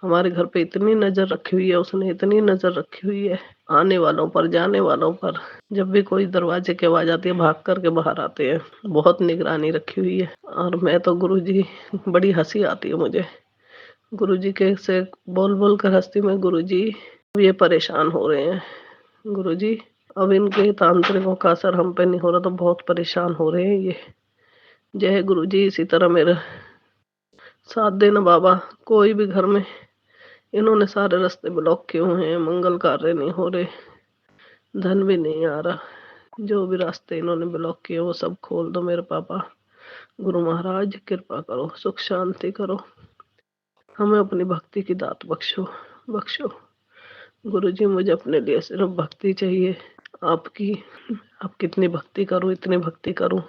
हमारे घर पे इतनी नजर रखी हुई है उसने, इतनी नजर रखी हुई है आने वालों पर जाने वालों पर। जब भी कोई दरवाजे की आवाज आती है भाग करके बाहर आते हैं। बहुत निगरानी रखी हुई है। और मैं तो गुरु जी, बड़ी हंसी आती है मुझे गुरु जी के से बोल बोल कर हंसती में। गुरु जी ये परेशान हो रहे हैं गुरु जी, अब इनके तांत्रिकों का असर हम पे नहीं हो रहा तो बहुत परेशान हो रहे हैं ये। जय गुरु जी, इसी तरह मेरा साथ देना बाबा। कोई भी घर में इन्होंने सारे रास्ते ब्लॉक किए हुए हैं, मंगल कार्य नहीं हो रहे, धन भी नहीं आ रहा। जो भी रास्ते इन्होंने ब्लॉक किए वो सब खोल दो मेरे पापा। गुरु महाराज कृपा करो, सुख शांति करो, हमें अपनी भक्ति की दात बख्शो बख्शो। गुरु जी, मुझे अपने लिए सिर्फ भक्ति चाहिए आपकी। आप कितनी भक्ति करूं, इतनी भक्ति करूं।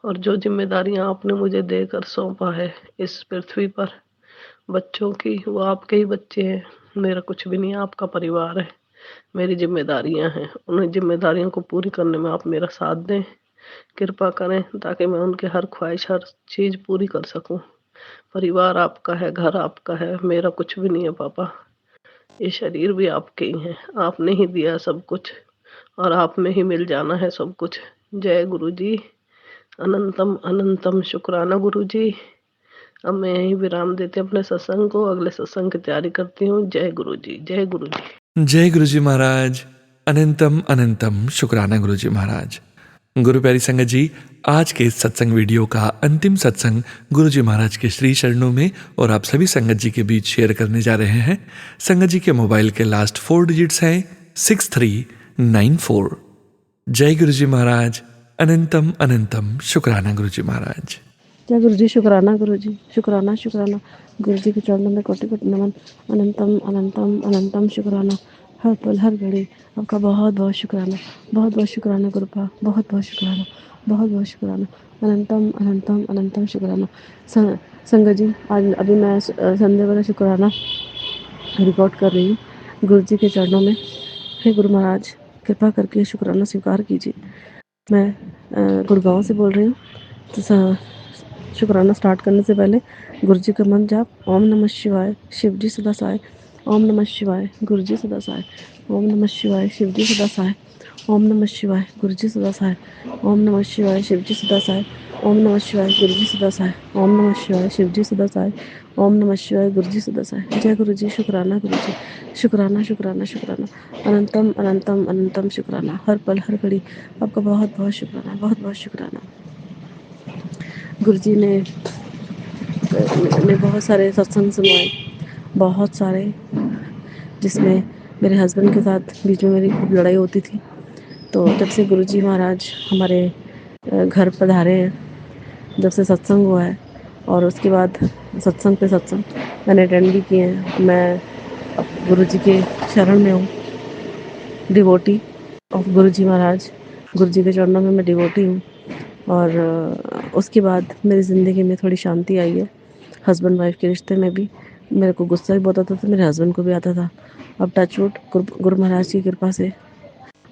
और जो जिम्मेदारियां आपने मुझे देकर सौंपा है इस पृथ्वी पर बच्चों की, वो आपके ही बच्चे हैं। मेरा कुछ भी नहीं, आपका परिवार है। मेरी जिम्मेदारियां हैं, उन जिम्मेदारियों को पूरी करने में आप मेरा साथ दें, कृपा करें, ताकि मैं उनके हर ख्वाहिश, हर चीज पूरी कर सकूं। परिवार आपका है, घर आपका है, मेरा कुछ भी नहीं है पापा। ये शरीर भी आपके ही है, आपने ही दिया सब कुछ और आप में ही मिल जाना है सब कुछ। जय गुरु जी, अनंतम अनंतम शुक्राना गुरु जी। अब मैं यही विराम देते अपने सत्संग को, अगले सत्संग की तैयारी करती हूँ। जय गुरु जी, जय गुरु जी।
जय गुरु जी महाराज। अनंतम अनंतम शुक्राना गुरु जी महाराज। गुरु प्यारी संगत जी, आज के इस सत्संग वीडियो का अंतिम सत्संग गुरु जी महाराज के श्री चरणों में और आप सभी संगत जी के बीच शेयर करने जा रहे हैं। संगत जी के मोबाइल के लास्ट 4 डिजिट्स हैं 6394। जय गुरु जी महाराज। अनंतम अनंतम शुक्राना गुरु जी महाराज।
जय गुरु जी, शुक्राना गुरु जी, शुक्राना शुक्राना। गुरु जी के चरणों में कोटि कोटि नमन। अनंतम अनंतम अनंतम शुक्राना। हर पल हर घड़ी आपका बहुत बहुत शुक्राना, बहुत बहुत शुक्राना गुरुपा, बहुत बहुत शुक्राना, बहुत बहुत शुक्राना। अनंतम अनंतम अनंतम शुक्राना। संगत जी, आज अभी मैं संध्या वाला शुक्राना रिकॉर्ड कर रही हूँ गुरु जी के चरणों में। हे गुरु महाराज, कृपा करके शुक्राना स्वीकार कीजिए। मैं गुड़गांव से बोल रही हूँ। तो शुक्राना स्टार्ट करने से पहले गुरु जी का मंत्र जाप ओम नमः शिवाय शिव जी सदा सहाय, ओम नमः शिवाय गुरु जी सदा सहाय, ओम नमः शिवाय शिव जी सदा सहाय, ओम नमः शिवाय गुरु जी सदा सहाय, ओम नमः शिवाय शिव जी सदा सहाय, ओम नमः शिवाय गुरु जी सदा सहाय, ओम नमः शिवाय शिव जी सदा सहाय, ओम नमः शिवाय गुरु जी सदा सहाय। जय गुरु जी, शुक्राना गुरु जी, शुक्राना शुक्राना शुक्राना, अनंतम अनंतम अनंतम शुक्राना, हर पल हर घड़ी आपका बहुत बहुत शुक्राना, बहुत बहुत शुक्राना। गुरु जी ने बहुत सारे सत्संग सुनवाए, बहुत सारे, जिसमें मेरे हस्बैंड के साथ बीच में मेरी खूब लड़ाई होती थी। तो जब से गुरु जी महाराज हमारे घर पधारे हैं, जब से सत्संग हुआ है, और उसके बाद सत्संग पे सत्संग मैंने अटेंड भी किए हैं। मैं अब गुरु जी के शरण में हूँ, डिवोटी ऑफ गुरु जी महाराज, गुरु जी के चरणों में मैं डिवोटी हूँ। और उसके बाद मेरी ज़िंदगी में थोड़ी शांति आई है। हस्बैंड वाइफ के रिश्ते में भी मेरे को गुस्सा भी बहुत आता था, मेरे हस्बैंड को भी आता था। अब टचवुड गुरु महाराज की कृपा से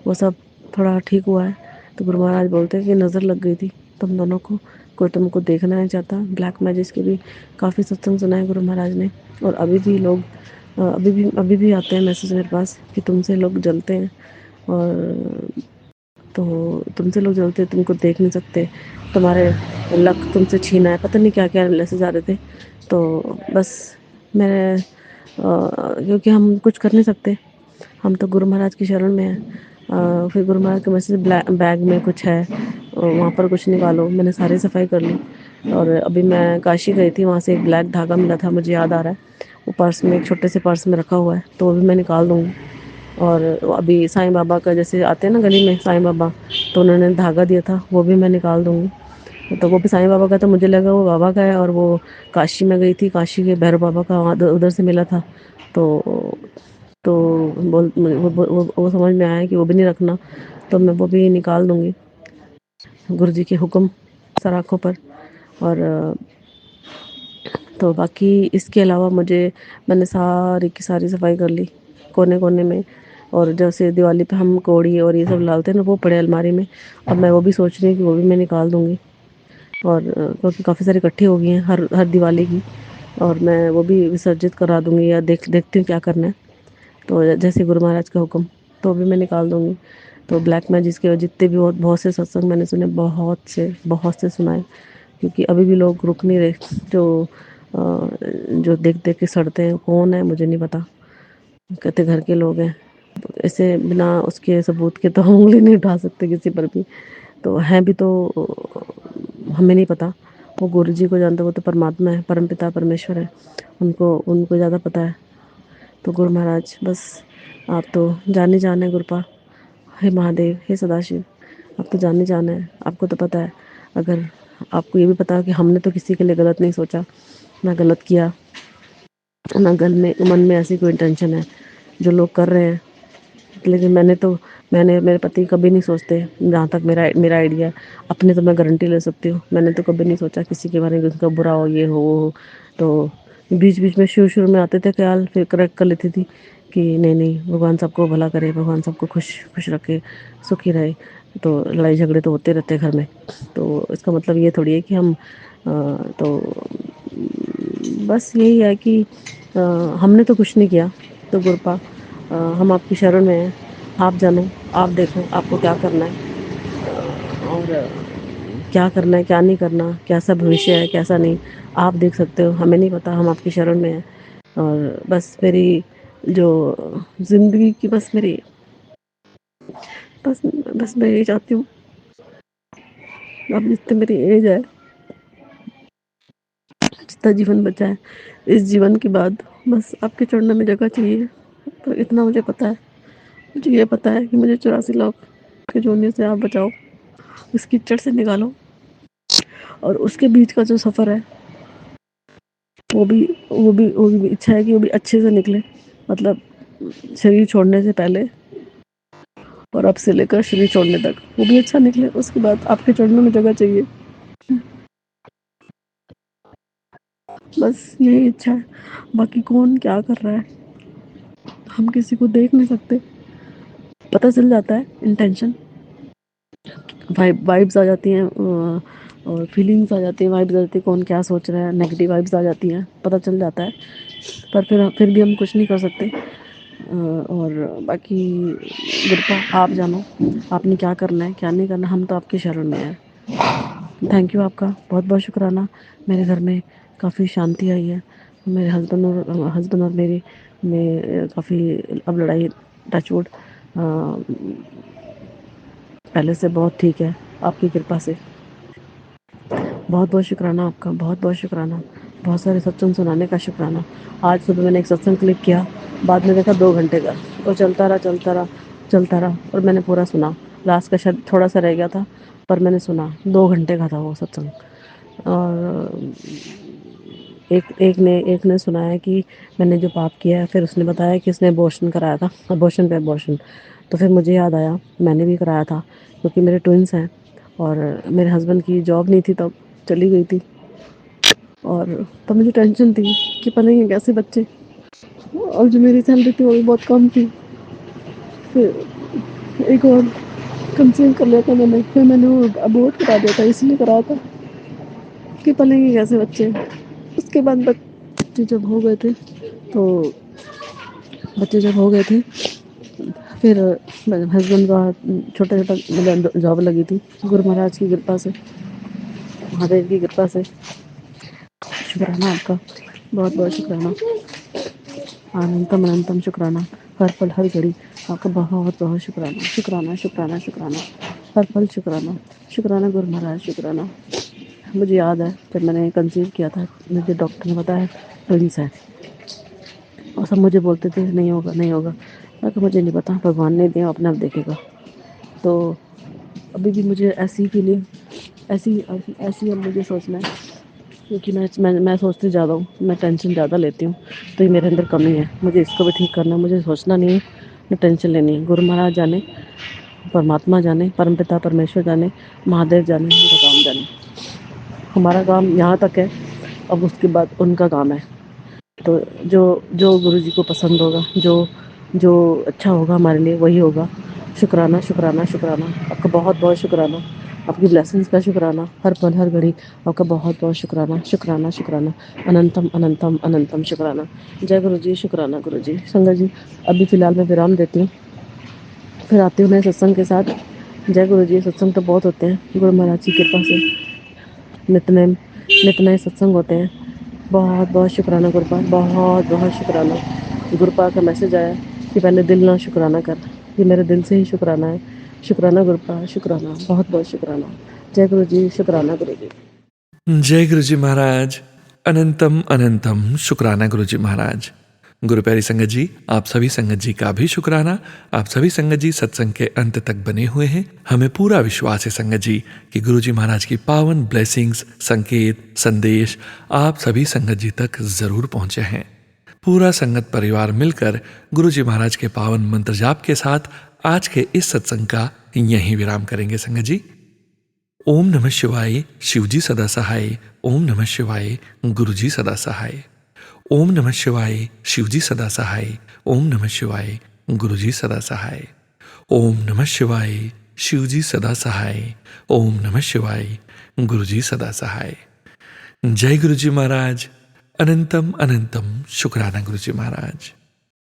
वो सब थोड़ा ठीक हुआ है। तो गुरु महाराज बोलते हैं कि नज़र लग गई थी तुम दोनों को, कोई तुमको देखना नहीं चाहता। ब्लैक मैजिक के भी काफ़ी सत्संग सुना है गुरु महाराज ने, और अभी भी लोग अभी भी आते हैं मैसेज मेरे पास कि तुमसे लोग जलते हैं, और तो तुमसे लोग जलते हैं, तुमको देख नहीं सकते, तुम्हारे लक तुमसे छीना है, पता नहीं क्या क्या मैसेज आ रहे थे। तो बस मैं क्योंकि हम कुछ कर नहीं सकते, हम तो गुरु महाराज की शरण में हैं। फिर गुरु महाराज के मैसेज बैग में कुछ है, वहाँ पर कुछ निकालो, मैंने सारी सफाई कर ली। और अभी मैं काशी गई थी, वहाँ से एक ब्लैक धागा मिला था, मुझे याद आ रहा है, वो पर्स में, एक छोटे से पर्स में रखा हुआ है, तो वो भी मैं निकाल दूँगी। और अभी साईं बाबा का जैसे आते हैं ना गली में साईं बाबा, तो उन्होंने धागा दिया था, वो भी मैं निकाल दूँगी। तो वो भी साईं बाबा का, तो मुझे लगा वो बाबा का है, और वो काशी में गई थी, काशी के भैरव बाबा का वहाँ उधर से मिला था। तो वो समझ में आया कि वो भी नहीं रखना, तो मैं वो भी निकाल दूँगी, गुरु जी के हुक्म सर आँखों पर। और तो बाकी इसके अलावा मैंने सारी की सारी सफाई कर ली कोने कोने में। और जैसे दिवाली पे हम कोड़ी और ये सब डालते हैं ना, वो पड़े अलमारी में, अब मैं वो भी सोच रही हूँ कि वो भी मैं निकाल दूँगी। और क्योंकि काफ़ी सारी इकट्ठी हो गई हैं हर दिवाली की, और मैं वो भी विसर्जित करा दूँगी, या देखती हूँ क्या करना है। तो जैसे गुरु महाराज का हुक्म, तो भी मैं निकाल दूँगी। तो ब्लैक मैजिक के जितने भी बहुत से सत्संग मैंने सुने, बहुत से सुनाए, क्योंकि अभी भी लोग रुक नहीं रहे, जो देख देख के सड़ते हैं। कौन है मुझे नहीं पता, कहते घर के लोग हैं, ऐसे बिना उसके सबूत के तो हम उंगली नहीं उठा सकते किसी पर भी। तो हैं भी तो हमें नहीं पता, वो गुरु जी को जानते, वो तो परमात्मा है, परमपिता परमेश्वर है, उनको ज़्यादा पता है। तो गुरु महाराज बस आप तो जान ही जान है, गुरुपा, हे महादेव, हे सदाशिव, आप तो जान ही जान है। आपको तो पता है, अगर आपको ये भी पता है कि हमने तो किसी के लिए गलत नहीं सोचा, ना गलत किया, ना मन में ऐसी कोई इंटेंशन है जो लोग कर रहे हैं। लेकिन मेरे पति कभी नहीं सोचते, जहाँ तक मेरा आइडिया है, अपने तो मैं गारंटी ले सकती हूँ, मैंने तो कभी नहीं सोचा किसी के बारे में उसका बुरा हो, ये हो वो हो। तो बीच बीच में शुरू में आते थे ख्याल, फिर करेक्ट कर लेती थी कि नहीं भगवान सबको भला करे, भगवान सबको खुश खुश रखे, सुखी रहे। तो लड़ाई झगड़े तो होते रहते हैं घर में, तो इसका मतलब ये थोड़ी है कि हम तो बस यही है कि हमने तो कुछ नहीं किया। तो गुरुपा, हम आपकी शरण में हैं, आप जानो, आप देखो आपको क्या करना है, और क्या करना है क्या नहीं करना, कैसा भविष्य है कैसा नहीं, आप देख सकते हो, हमें नहीं पता, हम आपकी शरण में हैं। और बस मेरी जो ज़िंदगी की बस मैं यही चाहती हूँ, अब जितनी मेरी एज है, जितना जीवन बचा है, इस जीवन के बाद बस आपके चरणों में जगह चाहिए। तो इतना मुझे पता है, मुझे ये पता है कि मुझे 84 लाख के जोनियों से आप बचाओ, उस कीचड़ से निकालो, और उसके बीच का जो सफ़र है, वो भी इच्छा है कि वो भी अच्छे से निकले, मतलब शरीर छोड़ने से पहले और अब से लेकर शरीर छोड़ने तक वो भी अच्छा निकले। उसके बाद आपके चरणों में जगह चाहिए, बस यही इच्छा है। बाकी कौन क्या कर रहा है हम किसी को देख नहीं सकते, पता चल जाता है इंटेंशन, वाइब्स आ जाती हैं, और फीलिंग्स आ जाती है, वाइब्स आ जाती है, कौन क्या सोच रहा है, नेगेटिव वाइब्स आ जाती हैं, पता चल जाता है। पर फिर भी हम कुछ नहीं कर सकते। और बाकी गुरपा आप जानो, आपने क्या करना है क्या नहीं करना, हम तो आपकी शरण में हैं। थैंक यू आपका, बहुत बहुत शुक्राना। मेरे घर में काफ़ी शांति आई है। मेरे हस्बैंड और मेरी में काफ़ी अब लड़ाई टचवुड पहले से बहुत ठीक है, आपकी कृपा से। बहुत बहुत शुक्राना आपका, बहुत बहुत शुक्राना। बहुत सारे सत्संग सुनाने का शुक्राना। आज सुबह मैंने एक सत्संग क्लिक किया, बाद में देखा 2 घंटे का, और चलता रहा और मैंने पूरा सुना। लास्ट का शायद थोड़ा सा रह गया था, पर मैंने सुना। 2 घंटे का था वो सत्संग। और एक ने सुनाया कि मैंने जो पाप किया है, फिर उसने बताया कि उसने अबॉर्शन कराया था, अबॉर्शन पे अबॉर्शन। तो फिर मुझे याद आया मैंने भी कराया था, क्योंकि मेरे ट्विंस हैं और मेरे हस्बैंड की जॉब नहीं थी, तब चली गई थी। और तब मुझे टेंशन थी कि पलेंगे कैसे बच्चे, और जो मेरी सैलरी थी वो भी बहुत कम थी। फिर एक और कंसीव कर लिया था मैंने, फिर मैंने वो अबॉर्ट करा दिया था, इसलिए कराया था कि पलेंगे कैसे बच्चे। उसके बाद बच्चे जब हो गए थे फिर मेरे हस्बैंड का छोटा मतलब जॉब लगी थी, गुरु महाराज की कृपा से, महादेव की कृपा से। शुक्राना आपका, बहुत बहुत शुक्राना, अनंतम अनंतम शुक्राना। हर पल हर घड़ी आपका बहुत बहुत शुक्राना, शुक्राना शुक्राना शुक्राना, हर पल शुक्राना। शुक्राना गुरु महाराज, शुक्राना। मुझे याद है जब मैंने कंसीव किया था, मुझे डॉक्टर ने बताया ट्विंस है, और सब मुझे बोलते थे नहीं होगा नहीं होगा। मैं कहा मुझे नहीं पता, भगवान ने दिया, अपने आप देखेगा। तो अभी भी मुझे ऐसी फीलिंग, ऐसी अब मुझे सोचना है, क्योंकि मैं सोचती ज़्यादा हूँ, मैं टेंशन ज़्यादा लेती हूँ, तो ये मेरे अंदर कमी है। मुझे इसको भी ठीक करना है, मुझे सोचना नहीं है, मैं टेंशन लेनी है। गुरु महाराज जाने, परमात्मा जाने, परमपिता परमेश्वर जाने, महादेव जाने, उनका काम जाने। हमारा काम यहाँ तक है, अब उसके बाद उनका काम है। तो जो गुरु जी को पसंद होगा, जो अच्छा होगा हमारे लिए, वही होगा। शुक्राना शुक्राना शुक्राना आपका, बहुत बहुत शुक्राना। आपकी ब्लेसिंग्स का शुक्राना, हर पल हर घड़ी आपका बहुत बहुत शुक्राना, शुक्राना शुक्राना, अनंतम अनंतम अनंतम शुक्राना। जय गुरु जी, शुक्राना गुरु जी। संगत जी, अभी फ़िलहाल मैं विराम देती हूँ, फिर आती हूँ नए सत्संग के साथ। जय गुरु जी। सत्संग तो बहुत होते हैं, गुरु महाराज की कृपा से नित नए सत्संग होते हैं। बहुत बहुत शुक्राना गुरपा, बहुत बहुत शुक्राना। गुरपा का मैसेज आया कि पहले दिल ना शुक्राना कर, ये मेरे दिल से ही शुक्राना है। शुक्राना गुरपा, शुक्राना, बहुत बहुत शुक्राना। जय गुरु जी, शुक्राना गुरु जी।
जय गुरु जी महाराज, अनंतम अनंतम शुक्राना गुरु जी महाराज। गुरु प्यारी संगत जी, आप सभी संगत जी का भी शुक्राना। आप सभी संगत जी सत्संग के अंत तक बने हुए हैं। हमें पूरा विश्वास है संगत जी कि गुरु जी महाराज की पावन ब्लेसिंग्स, संकेत, संदेश आप सभी संगत जी तक जरूर पहुंचे हैं। पूरा संगत परिवार मिलकर गुरु जी महाराज के पावन मंत्र जाप के साथ आज के इस सत्संग का यहीं विराम करेंगे संगत जी। ओम नमः शिवाय, शिवजी सदा सहाय। ओम नमः शिवाय, गुरुजी सदा सहाय। ओम नमः शिवाय, शिवजी सदा सहाय। ओम नमः शिवाय, गुरुजी सदा सहाय। ओम नमः शिवाय, शिवजी सदा सहाय। ओम नमः शिवाय, गुरुजी सदा सहाय। जय गुरुजी महाराज, अनंतम अनंतम शुक्राना गुरुजी महाराज।